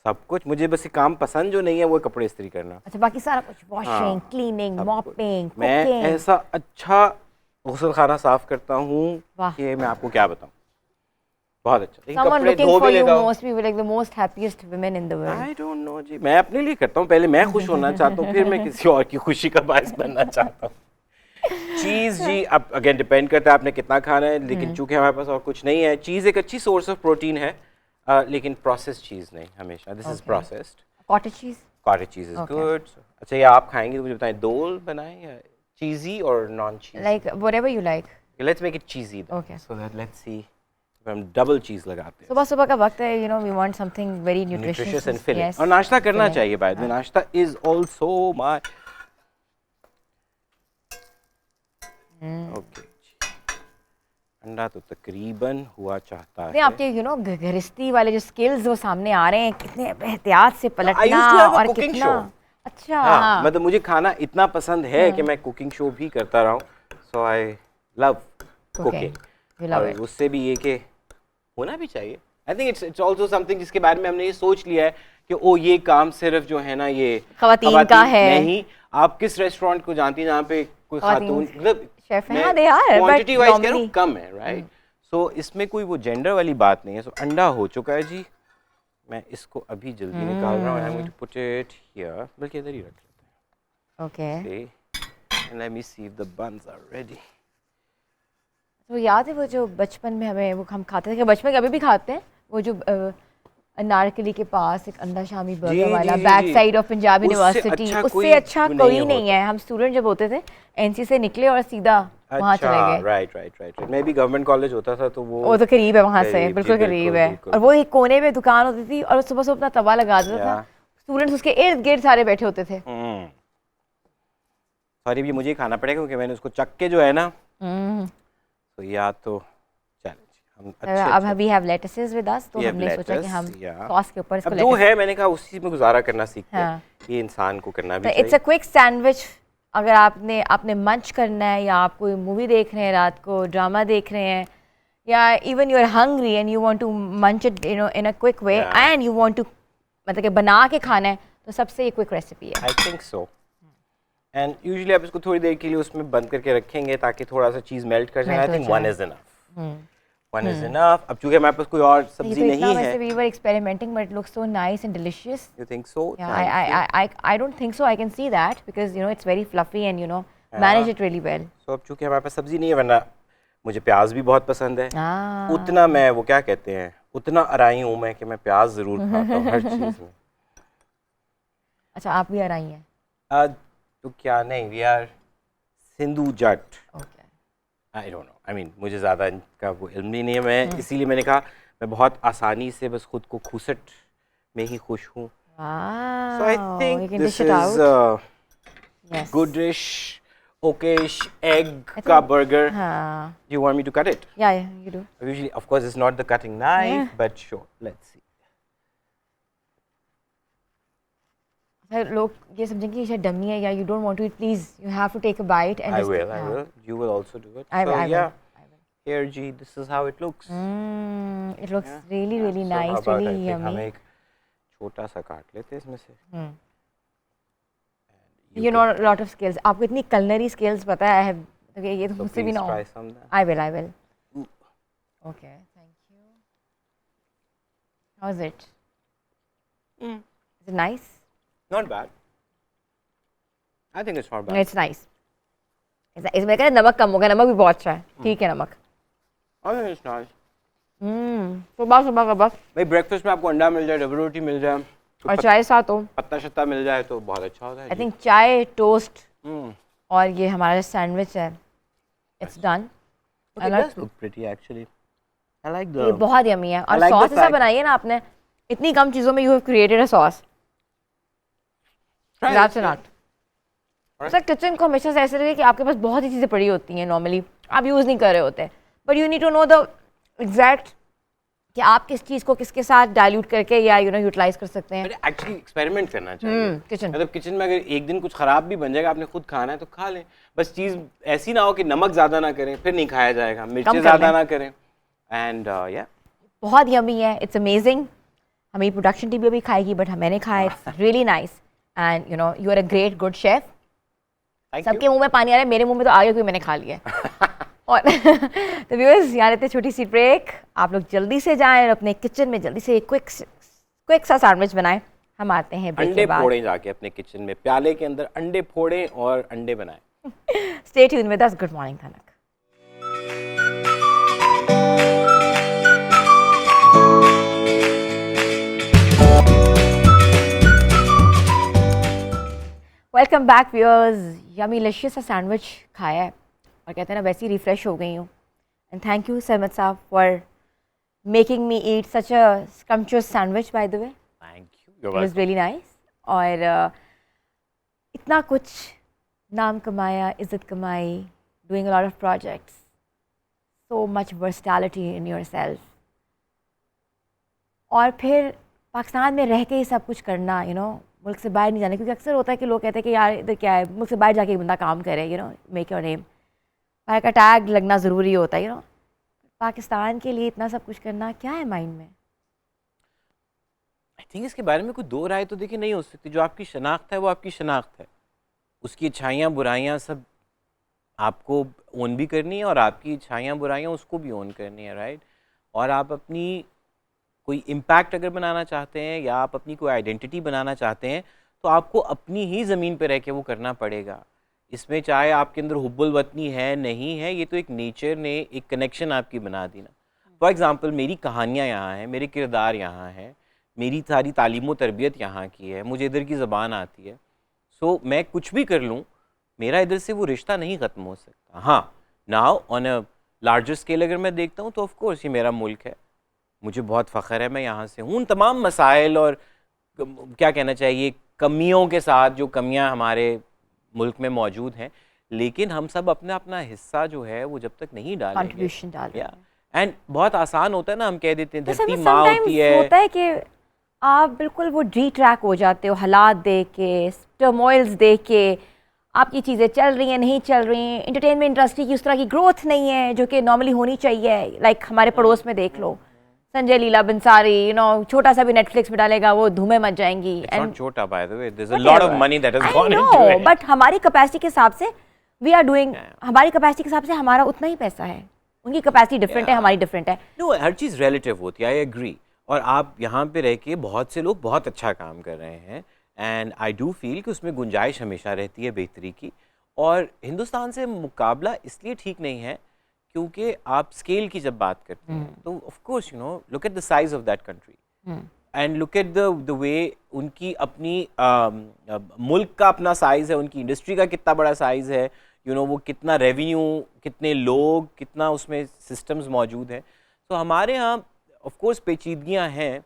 सब कुछ। मुझे बस ये काम पसंद जो नहीं है वो कपड़े इस्त्री करना। अच्छा, बाकी सारा कुछ, वॉशिंग, क्लीनिंग, मॉपिंग, मैं ऐसा अच्छा गुस्ल खाना साफ करता हूँ कि मैं आपको क्या बताऊँ, बहुत अच्छा। कपड़े धो भी लेगा। Most people like the most happiest women in the world. I don't know जी, मैं अपने लिए करता हूँ, पहले मैं खुश होना चाहता हूँ, फिर मैं किसी और की खुशी का बायस बनना चाहता हूँ। चीज़ जी, अब अगेन डिपेंड करता है आपने कितना खाना है, लेकिन चूंकि हमारे पास और कुछ नहीं है, चीज़ एक अच्छी सोर्स ऑफ प्रोटीन है, लेकिन प्रोसेस्ड चीज़ नहीं हमेशा। This is processed. Cottage cheese? Cottage cheese is good. अच्छा, ये आप खाएंगे तो मुझे बताएं, दोल बनाएं या चीज़ी और non cheese? Like whatever you like. Let's make it cheesy. Okay, so that let's see, हम डबल चीज़ लगाते हैं। सुबह सुबह का वक्त है, you know, we want something very nutritious and filling. और नाश्ता करना चाहिए बाद में। नाश्ता इज आल्सो माय ओके। अंडा तो तकरीबन हुआ चाहता है। आपके यू नो गृहस्थी वाले जो स्किल्स वो सामने आ रहे हैं, कितने एहतियात से पलटना और कितना अच्छा। हाँ, मतलब मुझे खाना इतना पसंद है कि मैं कुकिंग शो भी करता रहा हूँ। सो आई लव कुकिंग। और उससे भी ये कि होना भी चाहिए। आई थिंक इट्स आल्सो समथिंग जिसके बारे में हमने ये सोच लिया है कि ओ ये काम सिर्फ जो है ना ये ख़वातीन का है। नहीं, आप किस रेस्टोरेंट को जानती हैं जहाँ पे कोई खातून मतलब शेफ है? दे आर, क्वांटिटी वाइज कह रहा हूँ कम है, राइट? सो इसमें कोई वो जेंडर वाली बात नहीं है। सो अंडा हो चुका है जी, मैं इसको अभी जल्दी निकाल रहा हूँ। I am going to put it here, बल्कि इधर ही रख लेते हैं। Okay, and let me see if the buns are ready. तो याद है वो जो बचपन में हमें वो हम खाते थे, बचपन में अभी भी खाते हैं, वो जो अनारकली के पास एक अंडा शामी बर्गर वाला, back side of Punjab university, उससे अच्छा कोई नहीं है। हम स्टूडेंट जब होते थे एनसी से निकले और सीधा वहाँ चले गए। राइट। मैं भी गवर्नमेंट कॉलेज होता था तो वो तो करीब है वहाँ से, बिल्कुल करीब है। और वो एक कोने में दुकान होती थी और सुबह सुबह अपना तवा लगा देता था, स्टूडेंट्स उसके इर्द गिर्द सारे बैठे होते थे। सॉरी, भी मुझे खाना पड़ेगा क्योंकि मैंने उसको चक के जो है ना, तो या तो अब वी हैव लेटसेस विद अस, तो हमने सोचा कि हम सॉस के ऊपर इसको जो है, मैंने कहा उसी में गुजारा करना सीखते हैं। ये इंसान को करना भी चाहिए। It's a quick sandwich. अगर आपने मंच करना है, या आप कोई मूवी देख रहे हैं रात को, ड्रामा देख रहे हैं, या even you are hungry and you want to munch it you know in a quick way and you want to मतलब कि बना के खाना है, तो सबसे ये क्विक रेसिपी है। I think so. And usually आप इसको थोड़ी देर के लिए उसमें बंद करके रखेंगे ताकि थोड़ा सा चीज़ मेल्ट कर जाए। I think one is enough. One is enough. अब चूँकि हमारे पास कोई और सब्जी नहीं है। We were experimenting, but it looks so nice and delicious. You think so? Yeah, I don't think so. I can see that because you know it's very fluffy and you know manage it really well. So अब चूँकि हमारे पास सब्जी नहीं है, वरना मुझे प्याज भी बहुत पसंद है। उतना मैं वो क्या कहते हैं उतना अराई हूँ मैं कि मैं प्याज ज़रूर खाता हूँ हर चीज़ में। अच्छा, आप भी अराई हैं? तो क्या नहीं, we are Sindhu Jat. Okay. I don't know, I mean मुझे ज़्यादा इनका वो इल्म भी नहीं है। मैं इसीलिए मैंने कहा मैं बहुत आसानी से बस खुद को खूसट में ही खुश हूँ। So I wow, think you can this dish it is out. a Yes. goodish, okayish egg I ka think- burger. हाँ, Do you want me to cut it? yeah, you do. Usually, of course, it's not the cutting knife, Yeah. but sure, let's see. फिर लोग ये समझेंगे कि शायद dummy है या you don't want to eat, please you have to take a bite and I just will, I yeah. will. You will also do it. I will, So I will. yeah, I will. here, G, this is how it looks. It looks Yeah. really, Yeah. really So how nice, about really I think हम yummy. एक छोटा सा काट लेते हैं इसमें से. You know a lot of skills. आपको इतनी culinary skills पता है? I have, okay, ये तो So मुझसे भी please ना हो. try some. Then. I will, I will. Okay, thank you. How's it? Is it nice? Not bad. I think it's not bad. It's nice. इसमें क्या नमक कम हो गया, नमक भी बहुत अच्छा है. ठीक है नमक. I think it's nice. सुबह सुबह का बस. भाई ब्रेकफास्ट में आपको अंडा मिल जाए, डबल रोटी मिल जाए, और चाय साथ हो. पत्ता शत्ता मिल जाए तो बहुत अच्छा होता है. आई थिंक चाय, टोस्ट Mm. और ये हमारा सैंडविच है. It's done. It does look pretty actually. I like ये the. बहुत यमी है. और like the सॉस ऐसा fact- बनाई है ना आपने, इतनी कम चीज़ों में you have created a sauce. Try that's it, not. Sir kitchen को हमेशा से ऐसे लगे कि आपके पास बहुत ही चीज़ें पड़ी होती हैं नॉर्मली, आप यूज़ नहीं कर रहे होते. But you need to know the exact कि आप किस चीज़ को किसके साथ डाइल्यूट करके या यूटिलाइज कर सकते हैं. मैंने एक्चुअली एक्सपेरिमेंट करना चाहिए. किचन मतलब किचन में अगर एक दिन कुछ खराब भी बन जाएगा, आपने खुद खाना है तो खा लें. बस चीज़ ऐसी ना हो कि नमक ज़्यादा ना करें फिर नहीं खाया जाएगा, मिर्चें कर ज़्यादा लें. ना करें. एंड या बहुत यमी है. It's amazing. हमें प्रोडक्शन टीम भी खाएगी बट मैंने खाया. It's really nice and you are a great good chef. Thank सबके यू. मुंह में पानी आ रहा है, मेरे मुंह में तो आ गया क्योंकि मैंने खा लिया है. और तो व्यूअर्स, यहाँ लेते छोटी सी ब्रेक. आप लोग जल्दी से जाएं और अपने किचन में जल्दी से क्विक सा सैंडविच बनाएं. हम आते हैं ब्रेक अंडे के बाद. फोड़ें जाके अपने किचन में, प्याले के अंदर अंडे फोड़ें और अंडे बनाएं. Stay tune with us. Good morning Dhanak. Welcome back viewers. Yummylicious सा सैंडविच खाया है और कहते हैं ना वैसे ही रिफ्रेश हो गई हूँ. एंड थैंक यू सरमद साहब for making me eat such a scrumptious sandwich. By the way thank you. It was really nice. और इतना कुछ नाम कमाया, इज़्ज़त कमाई, doing a lot of projects, so much versatility in yourself. और फिर पाकिस्तान में रह के ही सब कुछ करना, मुल्क से बाहर नहीं जाना. क्योंकि अक्सर होता है कि लोग कहते हैं कि यार इधर क्या है, मुल्क से बाहर जाके बंदा काम करे, मेक योर नेम, बाहर का टैग लगना ज़रूरी होता है. पाकिस्तान के लिए इतना सब कुछ करना क्या है माइंड में? आई थिंक इसके बारे में कोई दो राय तो देखिए नहीं हो सकती. जो आपकी शनाख्त है वो आपकी शनाख्त है. उसकी अच्छाइयाँ बुराइयाँ सब आपको ओन भी करनी है और आपकी अच्छाइयाँ बुराइयाँ उसको भी ओन करनी है, राइट. और आप अपनी कोई इम्पैक्ट अगर बनाना चाहते हैं या आप अपनी कोई आइडेंटिटी बनाना चाहते हैं तो आपको अपनी ही ज़मीन पर रह के वो करना पड़ेगा. इसमें चाहे आपके अंदर हुब्बुल वतनी है नहीं है, ये तो एक नेचर ने एक कनेक्शन आपकी बना दी ना. फॉर एग्ज़ाम्पल मेरी कहानियाँ यहाँ हैं, मेरे किरदार यहाँ हैं, मेरी सारी तालीम व तरबियत यहाँ की है, मुझे इधर की ज़बान आती है. सो मैं कुछ भी कर लूँ मेरा इधर से वो रिश्ता नहीं ख़त्म हो सकता. हाँ, now on a larger scale अगर मैं देखता हूँ तो ऑफ कोर्स ये मेरा मुल्क है, मुझे बहुत फ़ख्र है, मैं यहाँ से हूँ. उन तमाम मसाइल और क्या कहना चाहिए कमियों के साथ जो कमियाँ हमारे मुल्क में मौजूद हैं, लेकिन हम सब अपना अपना हिस्सा जो है वो जब तक नहीं डालेंगे, कंट्रीब्यूशन डालेंगे. एंड बहुत आसान होता है ना, हम कह देते हैं जैसे धरती हमें माँ sometimes होती है. होता है कि आप बिल्कुल वो डी ट्रैक हो जाते हो, हालात देख के, टर्मोइल्स देख के, आपकी चीज़ें चल रही हैं नहीं चल रही हैं, एंटरटेनमेंट इंडस्ट्री की उस तरह की ग्रोथ नहीं है जो कि नॉर्मली होनी चाहिए. लाइक हमारे पड़ोस में देख लो, संजय लीला बंसारी, छोटा सा भी नेटफ्लिक्स में डालेगा वो धूमें मच जाएंगी. It's not छोटा, by the way. There's a lot of money that has gone into it. But हमारी कैपेसिटी के हिसाब से वी आर डूइंग, हमारी कैपेसिटी के हिसाब से हमारा उतना ही पैसा है. उनकी कैपेसिटी डिफरेंट है, हमारी डिफरेंट है. No, हर चीज़ रिलेटिव होती है, आई एग्री. और आप यहाँ पे रह के बहुत से लोग बहुत अच्छा काम कर रहे हैं एंड आई डू फील कि उसमें गुंजाइश हमेशा रहती है बेहतरी की. और हिंदुस्तान से मुकाबला इसलिए ठीक नहीं है क्योंकि आप स्केल की जब बात करते हैं तो of course look at the size of that country and look at the way उनकी अपनी मुल्क का अपना साइज़ है, उनकी इंडस्ट्री का कितना बड़ा साइज़ है, वो कितना रेवेन्यू, कितने लोग, कितना उसमें सिस्टम्स मौजूद हैं। तो हमारे यहाँ ऑफ कोर्स पेचीदगियाँ हैं,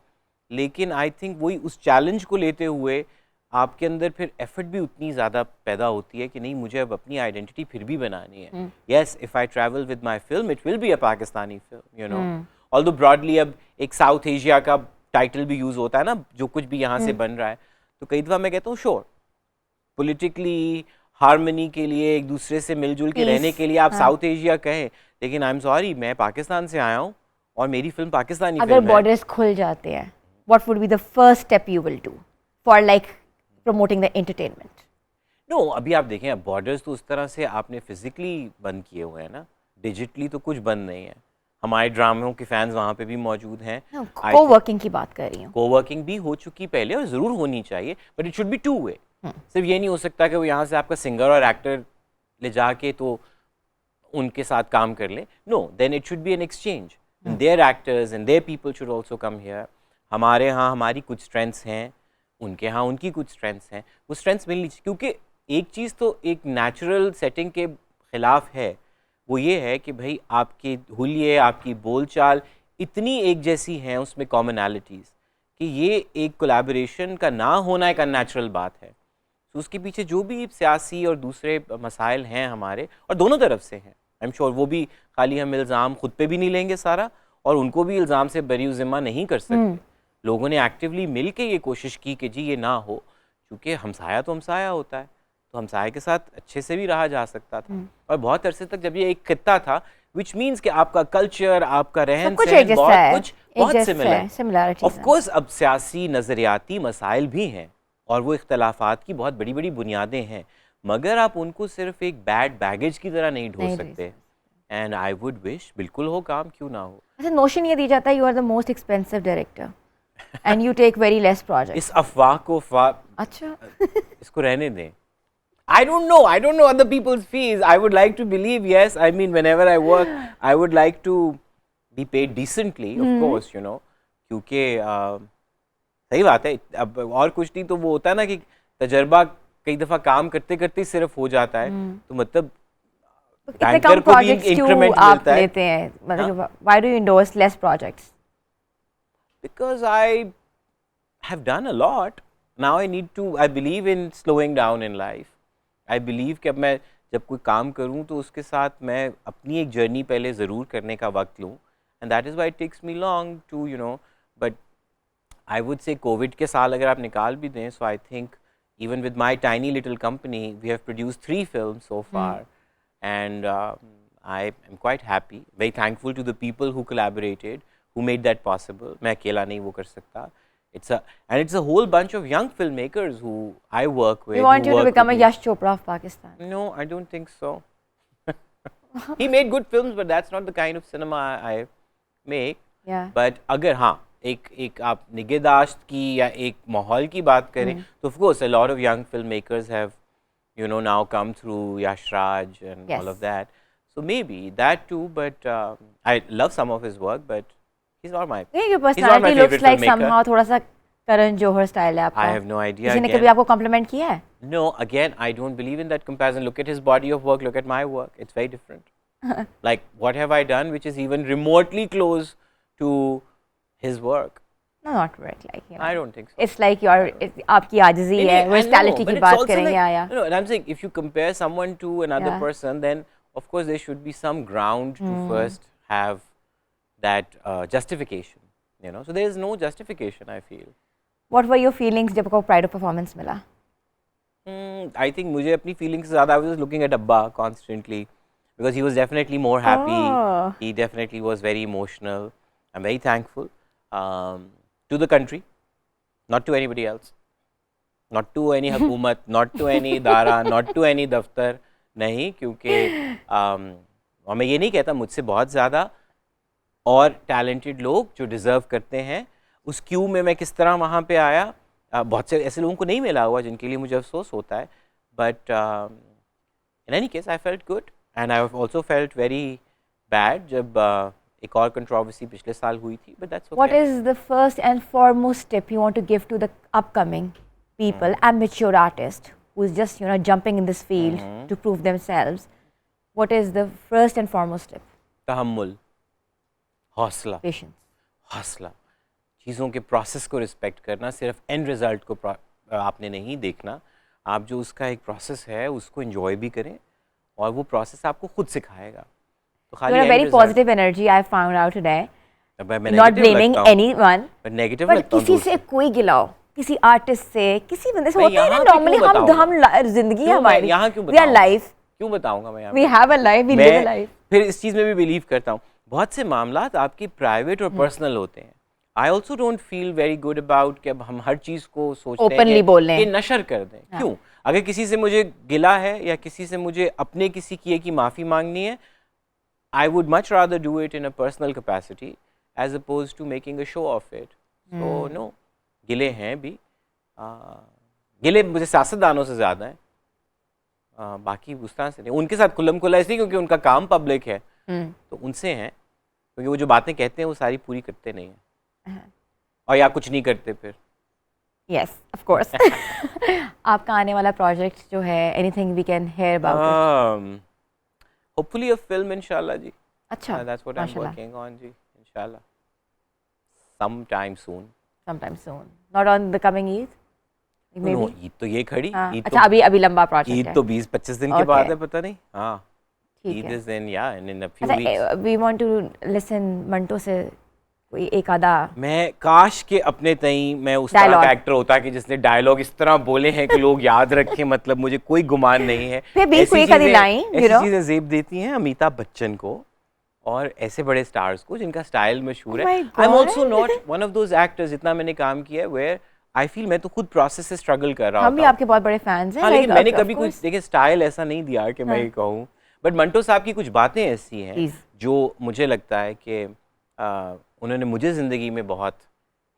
लेकिन आई थिंक वही उस चैलेंज को लेते हुए आपके अंदर फिर एफर्ट भी उतनी ज़्यादा पैदा होती है कि नहीं, मुझे अब अपनी आइडेंटिटी फिर भी बनानी है। Yes, if I travel with my film it will be a Pakistani film, although broadly अब एक साउथ एशिया का टाइटल भी यूज़ होता है ना, जो कुछ भी यहाँ से बन रहा है। तो कई दफ़ा मैं कहता हूँ श्योर, पॉलिटिकली हारमनी के लिए, एक दूसरे से मिलजुल के रहने के लिए आप साउथ एशिया कहें, लेकिन आई एम सॉरी, मैं पाकिस्तान से आया हूँ और मेरी फिल्म पाकिस्तानी अगर बॉर्डर्स खुल जाते हैं, what would be the first step you will do for like promoting the entertainment? No, अभी आप देखें, अब बॉर्डर्स तो उस तरह से आपने फिजिकली बंद किए हुए हैं ना, डिजिटली तो कुछ बंद नहीं है। हमारे ड्रामों के फैंस वहाँ पे भी मौजूद हैं। को-वर्किंग की बात कर रही हूँ। को-वर्किंग भी हो चुकी पहले और ज़रूर होनी चाहिए, but it should B two way. सिर्फ ये नहीं हो सकता कि वो यहाँ से आपका सिंगर और एक्टर ले जाके तो उनके साथ काम कर लें। No, then it should be an exchange, their actors and their people should also come here. हमारे यहाँ हमारी कुछ स्ट्रेंथ्स हैं, उनके यहाँ उनकी कुछ स्ट्रेंथ्स हैं, वो स्ट्रेंथ्स मिलनी चाहिए। क्योंकि एक चीज़ तो एक नेचुरल सेटिंग के ख़िलाफ़ है, वो ये है कि भाई आपके हुलिये, आपकी बोलचाल इतनी एक जैसी हैं, उसमें कॉमनैलिटीज़, कि ये एक कोलैबोरेशन का ना होना एक अननेचुरल बात है। तो उसके पीछे जो भी सियासी और दूसरे मसाइल हैं हमारे, और दोनों तरफ से हैं, आई एम श्योर, वो भी खाली हम इल्ज़ाम खुद पे भी नहीं लेंगे सारा, और उनको भी इल्ज़ाम से बरी ज़िम्मा नहीं कर सकते। लोगों ने एक्टिवली मिल के ये कोशिश की कि जी ये ना हो, क्योंकि हमसाया तो हमसाया होता है, तो हमसाये के साथ अच्छे से भी रहा जा सकता था। और बहुत अरसे तक जब ये एक खित्ता था, विच मीन्स कि आपका कल्चर, आपका रहन सहन बहुत सिमिलर। ऑफ कोर्स अब सियासी नज़रियाती मसाइल भी हैं और वो इख्तलाफात की बहुत बड़ी बड़ी बुनियादें हैं, मगर आप उनको सिर्फ एक बैड बैगेज की तरह नहीं ढो सकते। एंड आई वुड विश बिल्कुल हो काम, क्यों ना हो। अच्छा, नोशन ये दी जाता है you are the most expensive director and you take very less project. इस अफवाह को अच्छा इसको रहने दें। I don't know other people's fees. I would like to believe, yes, I mean whenever I work I would like to be paid decently, of course, क्योंकि सही बात है। अब और कुछ नहीं तो वो होता है ना कि तजर्बा कई दफ़ा काम करते करते सिर्फ हो जाता है, तो मतलब बैंकर को भी इंक्रीमेंट मिलता है। लेते हैं, मतलब why do you endorse less projects? Because I have done a lot. Now I need to, I believe in slowing down in life. I believe कि अब मैं जब कोई काम करूं तो उसके साथ मैं अपनी एक जर्नी पहले ज़रूर करने का वक्त लूं, and that is why it takes me long to, but I would say COVID के साल अगर आप निकाल भी दें, so I think even with my tiny little company we have produced 3 films so far, and I am quite happy, very thankful to the people who collaborated, who made that possible. मैं अकेला नहीं वो कर सकता. It's a whole bunch of young filmmakers who I work with. We want you to become a Yash Chopra of Pakistan. No, I don't think so. He made good films, but that's not the kind of cinema I make. Yeah. But अगर हाँ एक आप निगहदाश्त की या एक माहौल की बात करें, तो of course a lot of young filmmakers have, now come through Yash Raj and all of that. So maybe that too, but I love some of his work, but he's not my. Your personality looks like somehow थोड़ा सा Karan Johar style है आपका. I have no idea. किसी ने कभी आपको compliment किया है? No, again, I don't believe in that comparison. Look at his body of work. Look at my work. It's very different. Like, what have I done which is even remotely close to his work? No, not work like. I don't think so. It's like आपकी आजिज़ी है, versatility की बात करेंगे आया. No, and I'm saying if you compare someone to another person, then of course there should be some ground to first have that justification. So there is no justification, I feel. What were your feelings जब आपको Pride of Performance मिला? I think मुझे अपनी feelings से ज़्यादा, I was just looking at Abba constantly because he was definitely more happy. Oh. He definitely was very emotional. I'm very thankful to the country, not to anybody else, not to any hukumat, not to any idara, not to any daftar. नहीं, क्योंकि और मैं ये नहीं कहता, मुझसे बहुत ज़्यादा और टैलेंटेड लोग जो डिज़र्व करते हैं, उस क्यू में मैं किस तरह वहाँ पे आया, बहुत से ऐसे लोगों को नहीं मिला हुआ जिनके लिए मुझे अफसोस होता है, but in any case I felt good and I also felt very bad जब एक और कंट्रोवर्सी पिछले साल हुई थी, but that's What okay. is the first and foremost tip you want to give to the upcoming people, amateur artist who's just jumping in this field to prove themselves? What is the first and foremost tip? तहम्मुल, हौसला, Patience. हौसला, चीज़ों के process को respect करना, सिर्फ and result को आपने नहीं देखना, आप जो उसका एक प्रोसेस है उसको एंजॉय भी करें और वो प्रोसेस आपको खुद सिखाएगा। तो खाली You're a end very result- positive energy, I found out today. अब मैं Not negative blaming लगता हूँ, anyone. but negative पर लगता हूँ किसी दूर से से। कोई गिलाओ, किसी आर्टिस्ट से, किसी बंदे से मैं होता है ना यहाँ पे क्यों नॉर्मली बताऊंगा? जिंदगी क्यों मैं हमारी, यहाँ क्यों we are बताऊंगा? life, क्यों बताऊंगा मैं यहाँ we पे? have a life, we live a मैं life. फिर इस चीज़ में भी बिलीव करता हूँ, बहुत से मामलात आपकी प्राइवेट और पर्सनल होते हैं। I also don't feel very good about कि अब हम हर चीज़ को सोचते हैं Openly बोल रहे कि हैं। नशर कर दें। क्यों? अगर किसी से मुझे गिला है या किसी से मुझे अपने किसी किए की माफ़ी मांगनी है, I would much rather do it in a personal capacity as opposed to making a show of it. So no, गिले हैं भी, गिले मुझे सियासतदानों से ज़्यादा हैं, बाकी उस तरह से नहीं। उनके साथ खुल्लम खुल्ला इसलिए क्योंकि उनका काम पब्लिक है, तो उनसे हैं, क्योंकि वो जो बातें कहते हैं वो सारी पूरी करते नहीं हैं, और या कुछ नहीं करते फिर। Yes, of course. आपका आने वाला प्रोजेक्ट जो है, anything we can hear about it? Hopefully a film inshallah जी। अच्छा, That's what I'm माशाल्लाह. working on ji, inshallah. Sometime soon. Sometime soon. Not on the coming Eid? Maybe? No, Eid तो ये खड़ी, हाँ, ईद अच्छा अभी लंबा प्रोजेक्ट ईद है। तो 20-25 दिन के बाद है, पता नहीं। हाँ, ठीक ईद है। इज इन या इन अ फ्यू अच्छा, weeks. we want to listen Manto से कोई एक आधा मैं काश के अपने तई मैं उस तरह Dialogue. का एक्टर होता कि जिसने डायलॉग इस तरह बोले हैं कि लोग याद रखें, मतलब मुझे कोई गुमान नहीं है। फिर भी कोई एक आधी line, you ऐसी know. चीजें ज़ेब देती हैं अमिताभ बच्चन को और ऐसे बड़े स्टार्स को जिनका स्टाइल मशहूर Oh है। my I am God. Also not one of those actors, जितना मैंने काम किया है वेयर आई फील मैं तो खुद प्रोसेस से स्ट्रगल कर रहा हम भी होता हूँ। आपके बहुत बड़े फैंस हैं। हाँ, लेकिन like, मैंने of कभी कुछ course. देखिए स्टाइल ऐसा नहीं दिया कि मैं ये कहूँ, बट मंटो साहब की कुछ बातें ऐसी हैं Please. जो मुझे लगता है कि उन्होंने मुझे ज़िंदगी में बहुत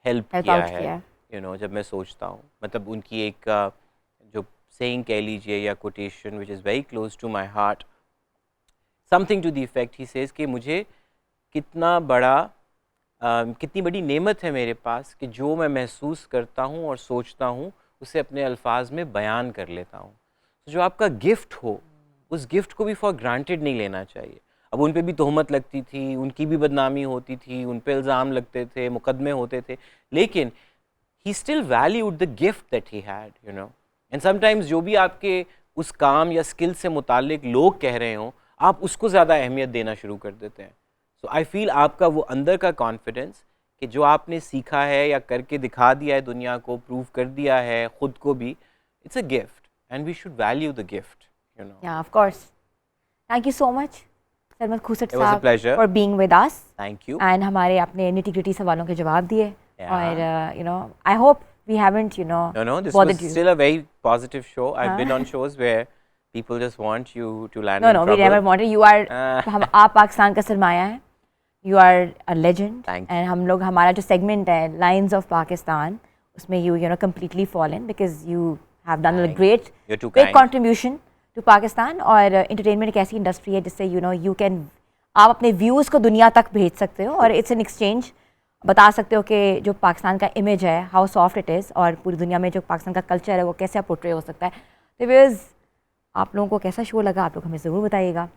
हेल्प Help किया out है। किया है। यू नो, जब मैं सोचता हूँ, मतलब उनकी एक जो सेइंग कह लीजिए या quotation which is very close to my heart, something to the effect he says कि मुझे कितना बड़ा कितनी बड़ी नेमत है मेरे पास कि जो मैं महसूस करता हूँ और सोचता हूँ उसे अपने अल्फाज में बयान कर लेता हूँ। तो जो आपका गिफ्ट हो, उस गिफ्ट को भी फॉर ग्रांटेड नहीं लेना चाहिए। अब उन पे भी तोहमत लगती थी, उनकी भी बदनामी होती थी, उन पे इल्ज़ाम लगते थे, मुकदमे होते थे, लेकिन he still valued the gift that he had, you know. And sometimes जो भी आपके उस काम या स्किल से मुतालिक लोग कह रहे हों, आप उसको ज़्यादा अहमियत देना शुरू कर देते हैं। सो आई फील आपका वो अंदर का कॉन्फिडेंस कि जो आपने सीखा है या करके दिखा दिया है दुनिया को, प्रूव कर दिया है ख़ुद को भी, it's a gift and we should value the gift, you know. Yeah, of course. Thank you so much, Sarmad Khoosat It was a साहब, pleasure. for being with us. Thank you. And हमारे अपने nitty-gritty सवालों के जवाब दिए। Yeah. और you know, I hope we haven't No, this bothered was you. still a very positive show. I've been on shows where people just want you to land No, in we trouble. never wanted. You are आप पाकिस्तान का सरमाया है. You are a legend. Thank you. And हम लोग हमारा जो segment है Lions of Pakistan, उसमें you completely fall in because you have done a Thank great You're too great kind. contribution to Pakistan. और entertainment एक ऐसी industry है जिससे you can आप अपने views को दुनिया तक भेज सकते हो और it's an exchange. बता सकते हो कि जो पाकिस्तान का इमेज है हाउ सॉफ्ट इट इज़ और पूरी दुनिया में जो पाकिस्तान का कल्चर है वो कैसे पोर्ट्रे हो सकता है। तो व्यूअर्स, आप लोगों को कैसा शो लगा आप लोग हमें ज़रूर बताइएगा।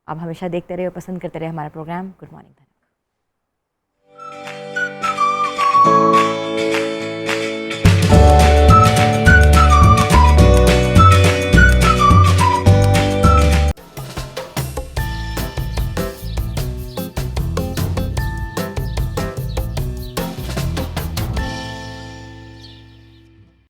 आप हमेशा देखते रहे और पसंद करते रहे हमारा प्रोग्राम। Good morning.